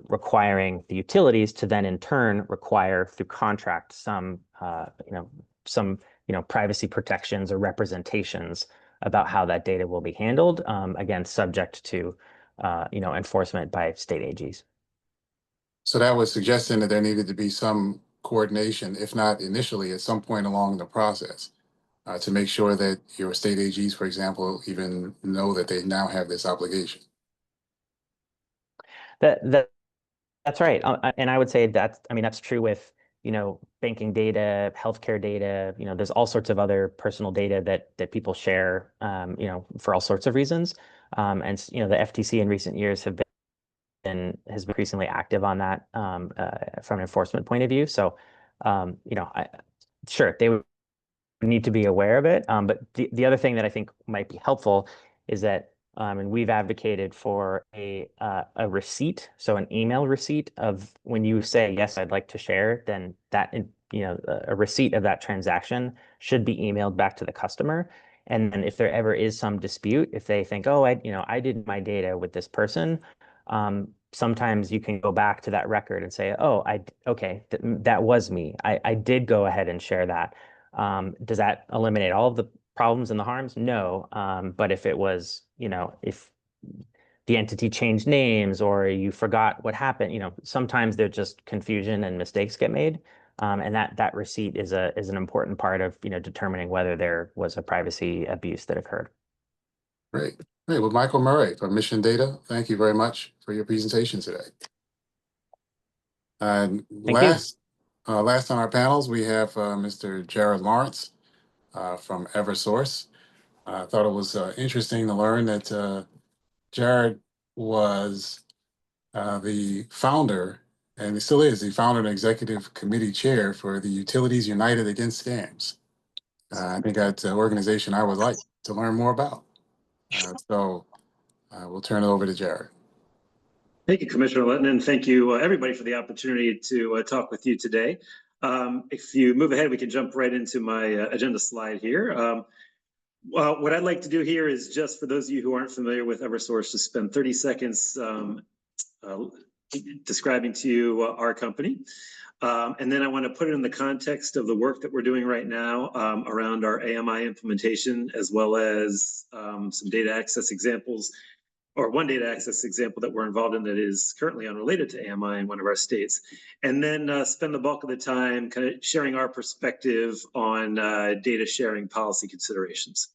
requiring the utilities to then in turn require through contract some privacy protections or representations about how that data will be handled, again, subject to enforcement by state AGs. So that was suggesting that there needed to be some coordination, if not initially, at some point along the process, to make sure that your state AGs, for example, even know that they now have this obligation. That's right. And I would say that's true with, banking data, healthcare data, there's all sorts of other personal data that people share, for all sorts of reasons. And, the FTC in recent years has been increasingly active on that from an enforcement point of view. So, sure, they would need to be aware of it. But the other thing that I think might be helpful is that, and we've advocated for a receipt, so an email receipt of when you say, yes, I'd like to share, then that, a receipt of that transaction should be emailed back to the customer. And then if there ever is some dispute, if they think, oh, I did my data with this person, sometimes you can go back to that record and say, oh, okay, that was me. I did go ahead and share that. Does that eliminate all of the problems and the harms? No. But if it was, if the entity changed names or you forgot what happened, sometimes there's just confusion and mistakes get made. And that receipt is an important part of, determining whether there was a privacy abuse that occurred. Great. Great. Well, Michael Murray from Mission Data, thank you very much for your presentation today. And last on our panels, we have Mr. Jared Lawrence from Eversource. I thought it was interesting to learn that Jared was the founder, and he still is the founder and executive committee chair for the Utilities United Against Scams. I think that's an organization I would like to learn more about. So we'll turn it over to Jared. Thank you, Commissioner Litton, and thank you, everybody, for the opportunity to talk with you today. If you move ahead, we can jump right into my agenda slide here. Well, what I'd like to do here is just for those of you who aren't familiar with Eversource, just spend 30 seconds describing to you our company. And then I want to put it in the context of the work that we're doing right now around our AMI implementation, as well as some data access examples, or one data access example that we're involved in that is currently unrelated to AMI in one of our states. And then spend the bulk of the time kind of sharing our perspective on data sharing policy considerations.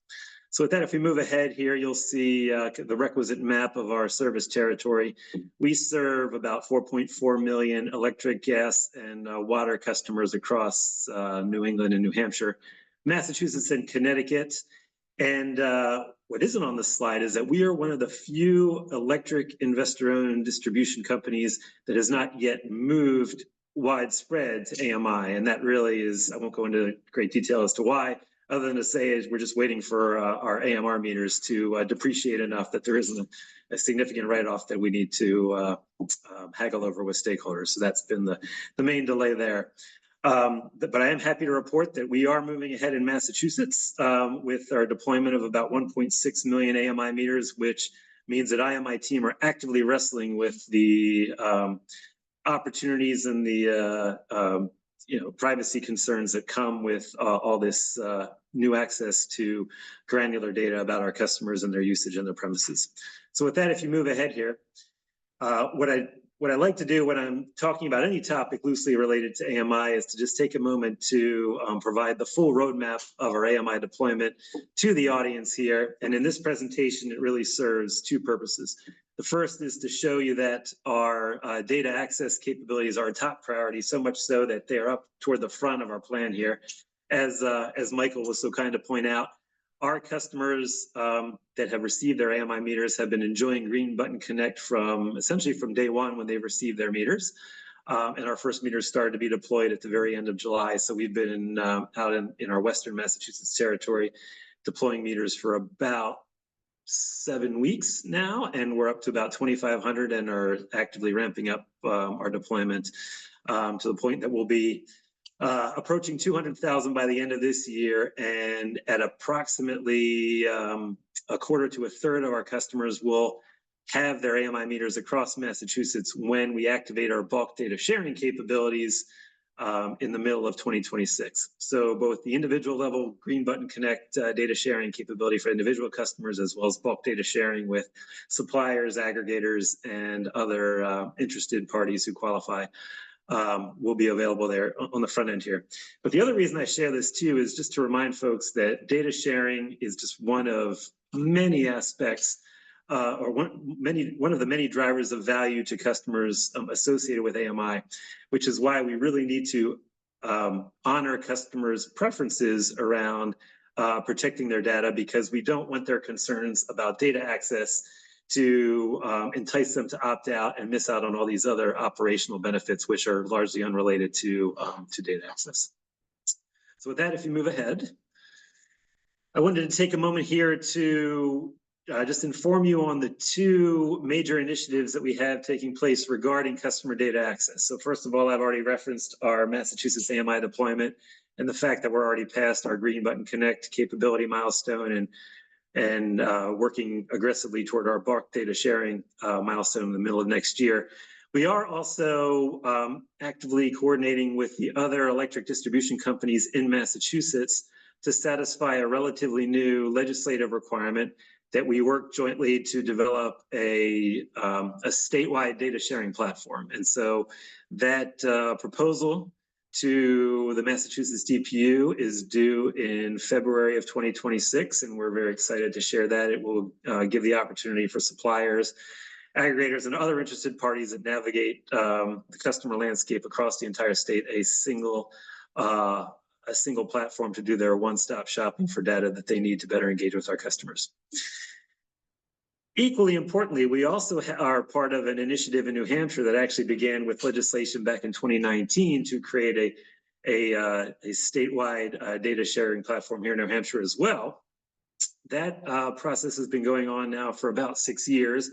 So with that, if we move ahead here, you'll see the requisite map of our service territory. We serve about 4.4 million electric, gas, and water customers across New England and New Hampshire, Massachusetts, and Connecticut. And what isn't on the slide is that we are one of the few electric investor-owned distribution companies that has not yet moved widespread to AMI. And that really is, I won't go into great detail as to why, other than to say is we're just waiting for our AMR meters to depreciate enough that there isn't a significant write-off that we need to haggle over with stakeholders. So that's been the main delay there. But I am happy to report that we are moving ahead in Massachusetts with our deployment of about 1.6 million AMI meters, which means that I and my team are actively wrestling with the opportunities and the privacy concerns that come with all this new access to granular data about our customers and their usage in their premises. So with that, if you move ahead here, what I like to do when I'm talking about any topic loosely related to AMI is to just take a moment to provide the full roadmap of our AMI deployment to the audience here. And in this presentation, it really serves two purposes. The first is to show you that our data access capabilities are a top priority, so much so that they're up toward the front of our plan here. As Michael was so kind to point out, our customers that have received their AMI meters have been enjoying Green Button Connect essentially from day one when they've received their meters. And our first meters started to be deployed at the very end of July. So we've been out in our Western Massachusetts territory deploying meters for about 7 weeks now, and we're up to about 2,500 and are actively ramping up our deployment to the point that we'll be approaching 200,000 by the end of this year, and at approximately a quarter to a third of our customers will have their AMI meters across Massachusetts when we activate our bulk data sharing capabilities in the middle of 2026. So both the individual level Green Button Connect data sharing capability for individual customers, as well as bulk data sharing with suppliers, aggregators, and other interested parties who qualify will be available there on the front end here. But the other reason I share this too is just to remind folks that data sharing is just one of many aspects or one of the many drivers of value to customers associated with AMI, which is why we really need to honor customers' preferences around protecting their data, because we don't want their concerns about data access to entice them to opt out and miss out on all these other operational benefits, which are largely unrelated to data access. So with that, if you move ahead, I wanted to take a moment here to just inform you on the two major initiatives that we have taking place regarding customer data access. So first of all, I've already referenced our Massachusetts AMI deployment and the fact that we're already past our Green Button Connect capability milestone and working aggressively toward our bulk data sharing milestone in the middle of next year. We are also actively coordinating with the other electric distribution companies in Massachusetts to satisfy a relatively new legislative requirement that we work jointly to develop a statewide data sharing platform. And so that proposal to the Massachusetts DPU is due in February of 2026, and we're very excited to share that. It will give the opportunity for suppliers, aggregators, and other interested parties that navigate the customer landscape across the entire state a single platform to do their one-stop shopping for data that they need to better engage with our customers. Equally importantly, we also are part of an initiative in New Hampshire that actually began with legislation back in 2019 to create a statewide data sharing platform here in New Hampshire as well. That process has been going on now for about 6 years.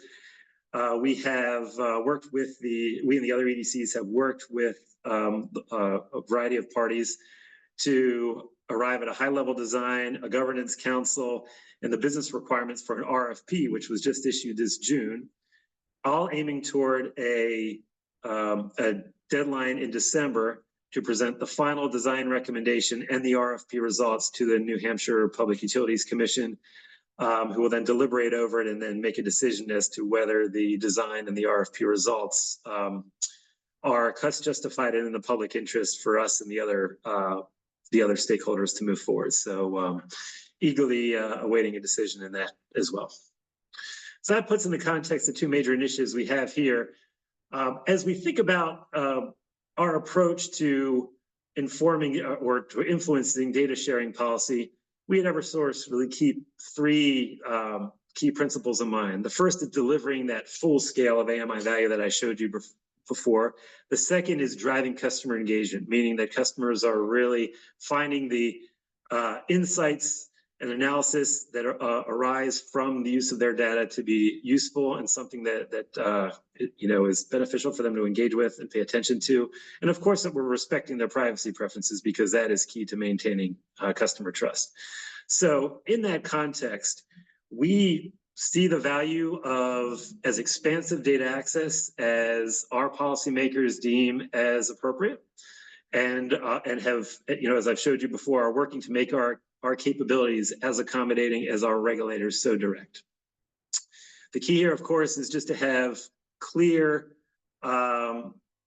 we have worked with we and the other EDCs have worked with a variety of parties to arrive at a high-level design, a governance council, and the business requirements for an RFP, which was just issued this June, all aiming toward a deadline in December to present the final design recommendation and the RFP results to the New Hampshire Public Utilities Commission, who will then deliberate over it and then make a decision as to whether the design and the RFP results are cost justified and in the public interest for us and the other stakeholders to move forward. So eagerly awaiting a decision in that as well. So that puts in the context the two major initiatives we have here. As we think about our approach to informing or to influencing data sharing policy, we at Eversource really keep three key principles in mind. The first is delivering that full scale of AMI value that I showed you before. The second is driving customer engagement, meaning that customers are really finding the insights and analysis that arise from the use of their data to be useful and something that is beneficial for them to engage with and pay attention to. And of course, that we're respecting their privacy preferences, because that is key to maintaining customer trust. So in that context, we see the value of as expansive data access as our policymakers deem as appropriate, and have, as I've showed you before, are working to make our capabilities as accommodating as our regulators so direct. The key here, of course, is just to have clear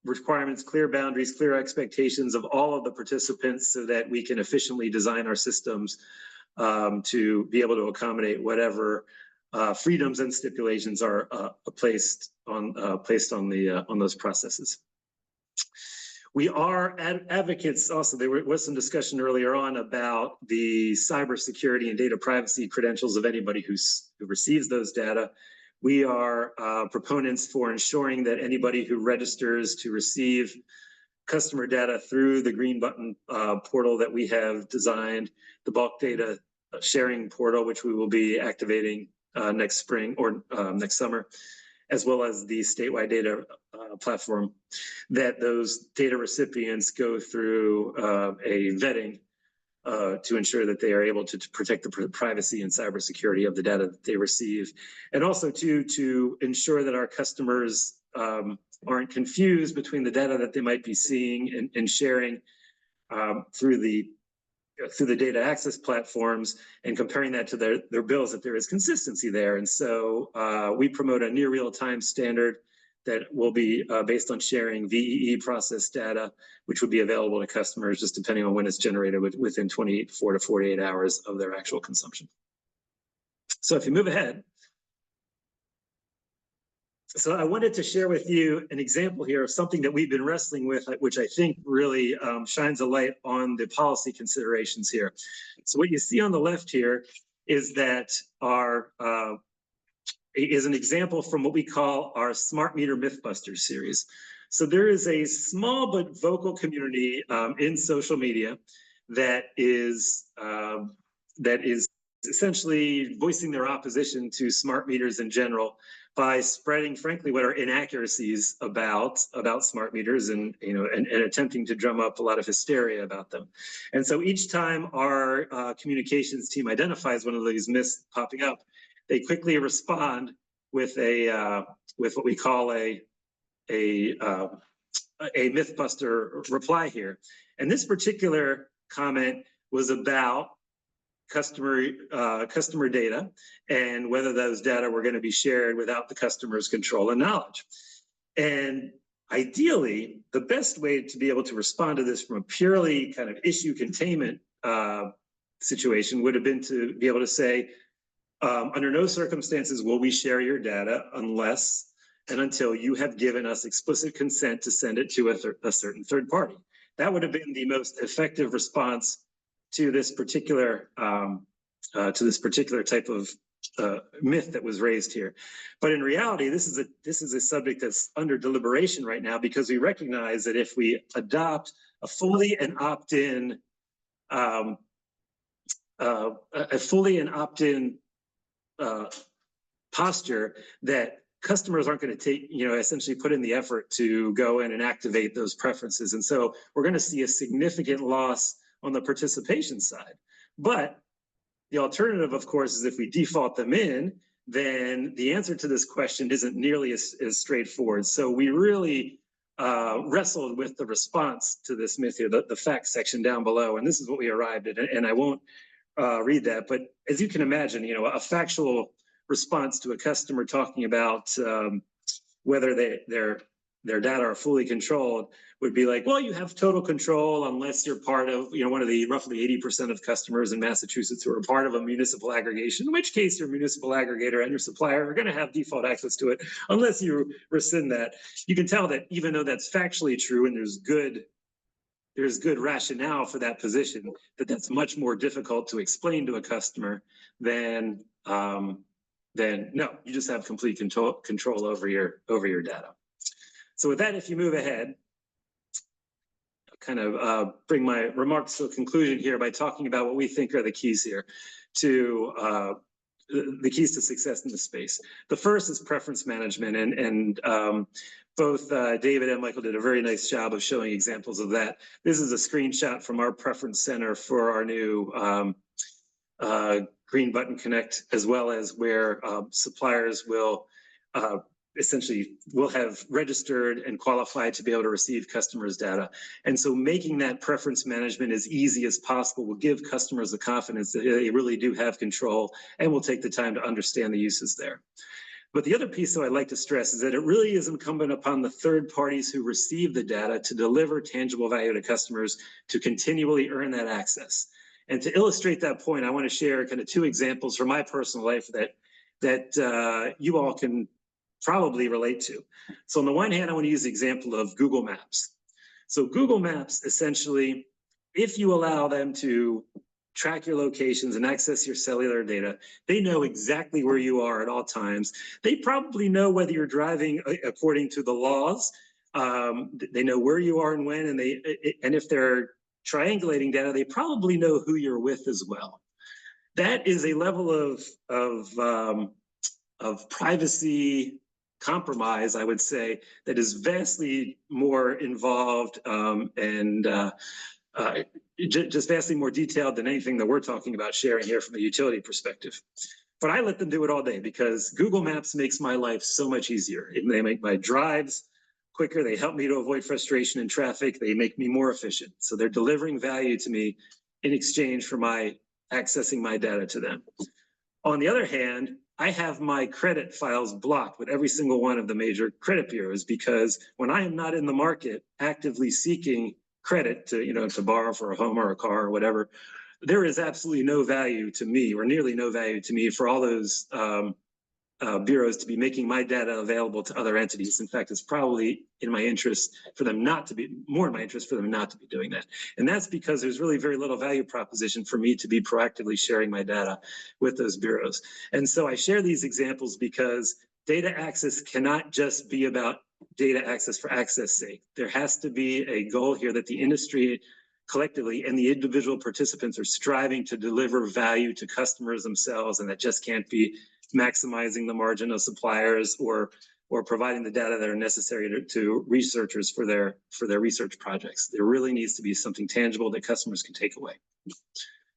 requirements, clear boundaries, clear expectations of all of the participants so that we can efficiently design our systems to be able to accommodate whatever freedoms and stipulations are placed on those processes. We are advocates also. There was some discussion earlier on about the cybersecurity and data privacy credentials of anybody who receives those data. We are proponents for ensuring that anybody who registers to receive customer data through the green button portal that we have designed, the bulk data sharing portal, which we will be activating next spring or next summer, as well as the statewide data platform, that those data recipients go through a vetting to ensure that they are able to protect the privacy and cybersecurity of the data that they receive. And also to ensure that our customers aren't confused between the data that they might be seeing and sharing through the data access platforms and comparing that to their bills, that there is consistency there. And so we promote a near real-time standard that will be based on sharing VEE process data, which would be available to customers just depending on when it's generated within 24 to 48 hours of their actual consumption. So if you move ahead. So I wanted to share with you an example here of something that we've been wrestling with, which I think really shines a light on the policy considerations here. So what you see on the left here is that is an example from what we call our Smart Meter Mythbusters series. So there is a small but vocal community in social media that is essentially voicing their opposition to smart meters in general by spreading, frankly, what are inaccuracies about smart meters and attempting to drum up a lot of hysteria about them. And so each time our communications team identifies one of these myths popping up, they quickly respond with what we call a Mythbuster reply here. And this particular comment was about customer data and whether those data were going to be shared without the customer's control and knowledge. And ideally, the best way to be able to respond to this from a purely kind of issue containment situation would have been to be able to say, under no circumstances will we share your data unless and until you have given us explicit consent to send it to a certain third party. That would have been the most effective response to this particular type of myth that was raised here. But in reality, this is a subject that's under deliberation right now, because we recognize that if we adopt a fully and opt-in posture, that customers aren't going to take, essentially put in the effort to go in and activate those preferences. And so we're going to see a significant loss on the participation side. But the alternative, of course, is if we default them in, then the answer to this question isn't nearly as straightforward. So we really wrestled with the response to this myth here, the facts section down below. And this is what we arrived at. And I won't read that. But as you can imagine, a factual response to a customer talking about whether their data are fully controlled would be like, well, you have total control unless you're part of, one of the roughly 80% of customers in Massachusetts who are part of a municipal aggregation, in which case your municipal aggregator and your supplier are going to have default access to it unless you rescind that. You can tell that even though that's factually true and there's good rationale for that position, that's much more difficult to explain to a customer than no, you just have complete control over your data. So with that, if you move ahead, I'll kind of bring my remarks to a conclusion here by talking about what we think are the keys here to the keys to success in the space. The first is preference management, and both David and Michael did a very nice job of showing examples of that. This is a screenshot from our preference center for our new Green Button Connect, as well as where suppliers will essentially will have registered and qualified to be able to receive customers' data. And so making that preference management as easy as possible will give customers the confidence that they really do have control and will take the time to understand the uses there. But the other piece that I'd like to stress is that it really is incumbent upon the third parties who receive the data to deliver tangible value to customers to continually earn that access. And to illustrate that point, I want to share kind of two examples from my personal life that you all can probably relate to. So on the one hand, I want to use the example of Google Maps. So Google Maps, essentially, if you allow them to track your locations and access your cellular data, they know exactly where you are at all times. They probably know whether you're driving according to the laws. They know where you are and when, and if they're triangulating data, they probably know who you're with as well. That is a level of privacy compromise, I would say, that is vastly more involved and just vastly more detailed than anything that we're talking about sharing here from a utility perspective. But I let them do it all day because Google Maps makes my life so much easier. They make my drives quicker. They help me to avoid frustration in traffic. They make me more efficient. So they're delivering value to me in exchange for my accessing my data to them. On the other hand, I have my credit files blocked with every single one of the major credit bureaus because when I am not in the market actively seeking credit to borrow for a home or a car or whatever, there is absolutely no value to me, or nearly no value to me, for all those bureaus to be making my data available to other entities. In fact, it's probably in my interest for them not to be, more in my interest for them not to be doing that. And that's because there's really very little value proposition for me to be proactively sharing my data with those bureaus. And so I share these examples because data access cannot just be about data access for access sake. There has to be a goal here that the industry collectively and the individual participants are striving to deliver value to customers themselves, and that just can't be maximizing the margin of suppliers or providing the data that are necessary to researchers for their research projects. There really needs to be something tangible that customers can take away.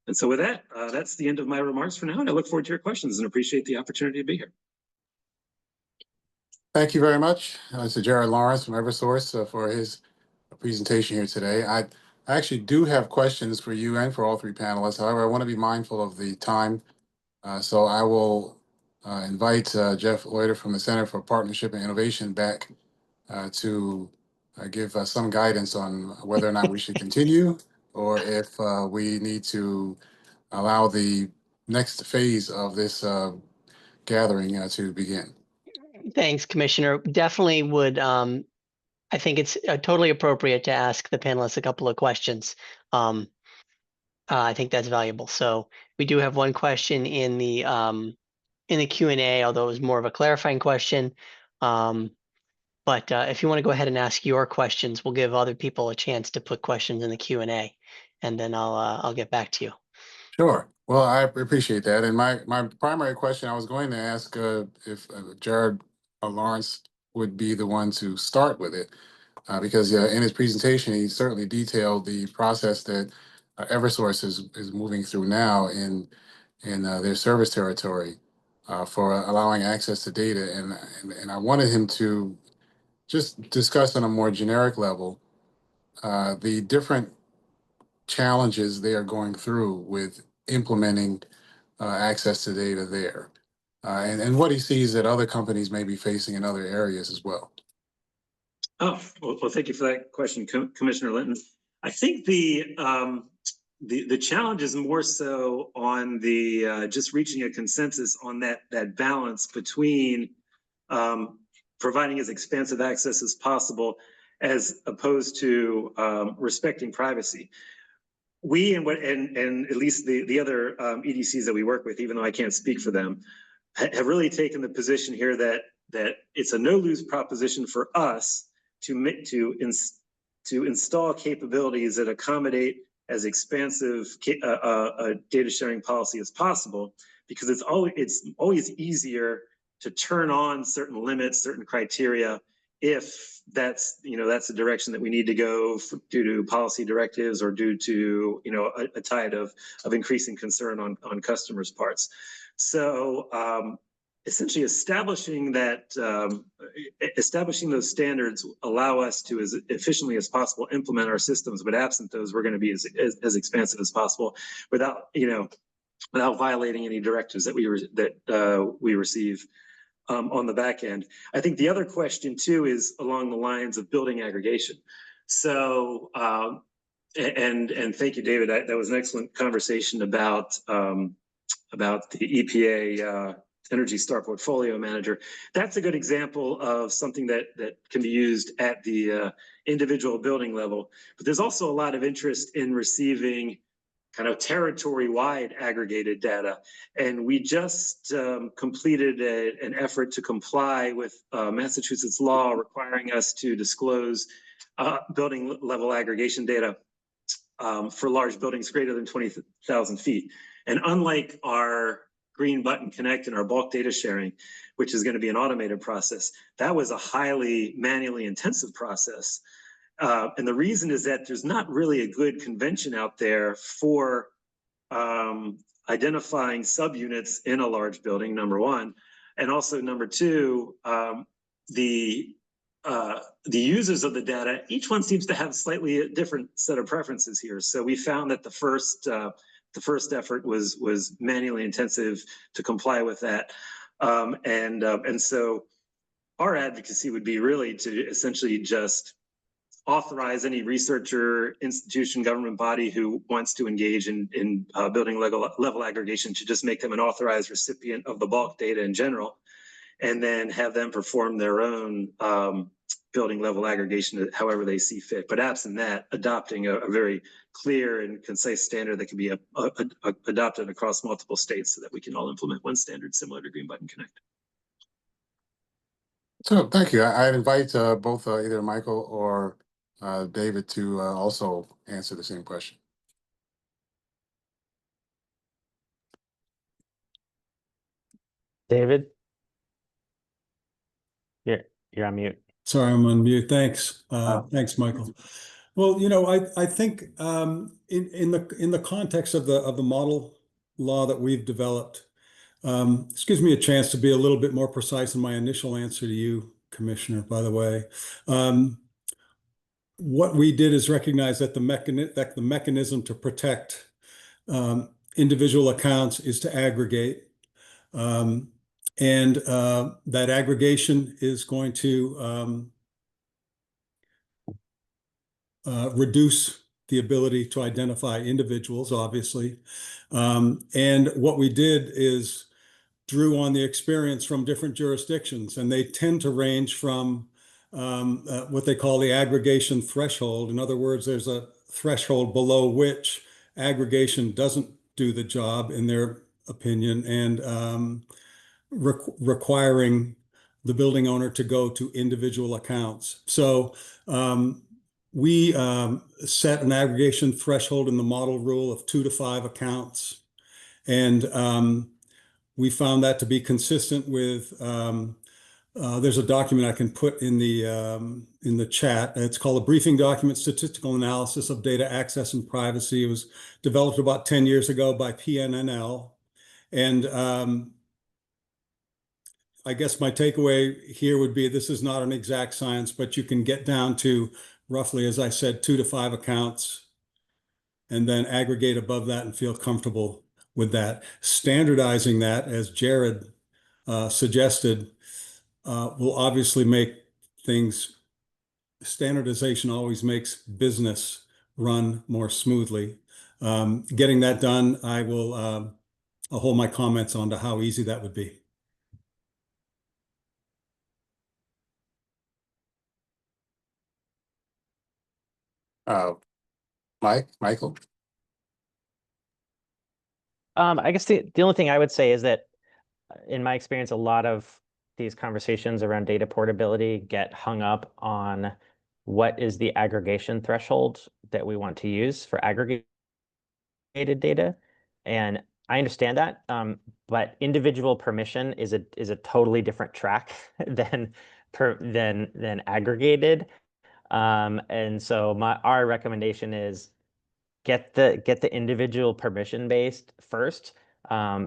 And so with that, that's the end of my remarks for now, and I look forward to your questions and appreciate the opportunity to be here. Thank you very much to Jared Lawrence from Eversource for his presentation here today. I actually do have questions for you and for all three panelists. However, I want to be mindful of the time. So I will invite Jeff Loiter from the Center for Partnership and Innovation back to give some guidance on whether or not we should continue or if we need to allow the next phase of this gathering to begin. Thanks, Commissioner. Definitely would. I think it's totally appropriate to ask the panelists a couple of questions. I think that's valuable. So we do have one question in the Q&A, although it was more of a clarifying question. But if you want to go ahead and ask your questions, we'll give other people a chance to put questions in the Q&A, and then I'll get back to you. Sure. Well, I appreciate that. And my primary question I was going to ask if Jared Lawrence would be the one to start with it, because in his presentation, he certainly detailed the process that Eversource is moving through now in their service territory for allowing access to data. And I wanted him to just discuss on a more generic level the different challenges they are going through with implementing access to data there, and what he sees that other companies may be facing in other areas as well. Oh, well, thank you for that question, Commissioner Linton. I think the challenge is more so on the just reaching a consensus on that balance between providing as expansive access as possible, as opposed to respecting privacy. We and at least the other EDCs that we work with, even though I can't speak for them, have really taken the position here that it's a no-lose proposition for us to install capabilities that accommodate as expansive a data sharing policy as possible, because it's always easier to turn on certain limits, certain criteria, if that's the direction that we need to go due to policy directives or due to a tide of increasing concern on customers' parts. So essentially establishing those standards allow us to, as efficiently as possible, implement our systems. But absent those, we're going to be as expansive as possible without violating any directives that we receive on the back end. I think the other question too is along the lines of building aggregation. So and thank you, David. That was an excellent conversation about the EPA Energy Star Portfolio Manager. That's a good example of something that can be used at the individual building level. But there's also a lot of interest in receiving kind of territory-wide aggregated data. And we just completed an effort to comply with Massachusetts law requiring us to disclose building level aggregation data for large buildings greater than 20,000 feet. And unlike our Green Button Connect and our bulk data sharing, which is going to be an automated process, that was a highly manually intensive process. And the reason is that there's not really a good convention out there for identifying subunits in a large building, number one. And also number two, the users of the data, each one seems to have slightly a different set of preferences here. So we found that the first effort was manually intensive to comply with that. And so our advocacy would be really to essentially just authorize any researcher, institution, government body who wants to engage in building level aggregation to just make them an authorized recipient of the bulk data in general, and then have them perform their own building level aggregation however they see fit. But absent that, adopting a very clear and concise standard that can be adopted across multiple states so that we can all implement one standard similar to Green Button Connect. So thank you. I'd invite both either Michael or David to also answer the same question. David, you're on mute. Sorry, I'm on mute. Thanks. Thanks, Michael. Well, I think in the context of the model law that we've developed, this gives me a chance to be a little bit more precise in my initial answer to you, Commissioner, by the way. What we did is recognize that the mechanism to protect individual accounts is to aggregate. And that aggregation is going to reduce the ability to identify individuals, obviously. And what we did is drew on the experience from different jurisdictions, and they tend to range from what they call the aggregation threshold. In other words, there's a threshold below which aggregation doesn't do the job, in their opinion, and requiring the building owner to go to individual accounts. So we set an aggregation threshold in the model rule of 2 to 5 accounts. And we found that to be consistent with there's a document I can put in the chat. It's called a briefing document, statistical analysis of data access and privacy. It was developed about 10 years ago by PNNL. And I guess my takeaway here would be this is not an exact science, but you can get down to roughly, as I said, 2 to 5 accounts and then aggregate above that and feel comfortable with that. Standardizing that, as Jared suggested, will obviously make things, standardization always makes business run more smoothly. Getting that done, I'll hold my comments on to how easy that would be. Michael? I guess the only thing I would say is that in my experience, a lot of these conversations around data portability get hung up on what is the aggregation threshold that we want to use for aggregated data. And I understand that, but individual permission is a totally different track than aggregated. And so our recommendation is get the individual permission based first,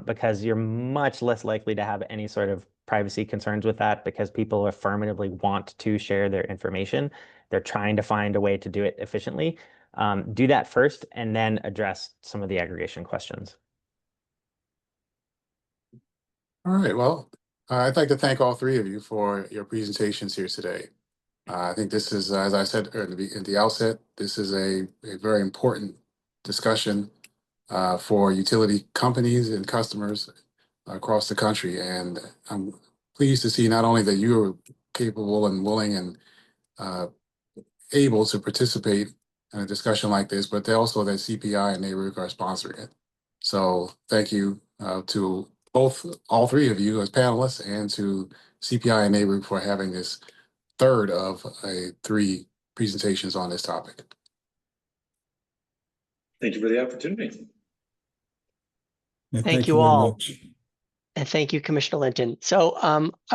because you're much less likely to have any sort of privacy concerns with that, because people affirmatively want to share their information. They're trying to find a way to do it efficiently. Do that first and then address some of the aggregation questions. All right, well, I'd like to thank all three of you for your presentations here today. I think this is, as I said at the outset, this is a very important discussion for utility companies and customers across the country. And I'm pleased to see not only that you are capable and willing and able to participate in a discussion like this, but also that CPI and NARUC are sponsoring it. So thank you to all three of you as panelists, and to CPI and NARUC for having this third of 3 presentations on this topic. Thank you for the opportunity. Yeah, Thank you very all. much. And thank you, Commissioner Linton. So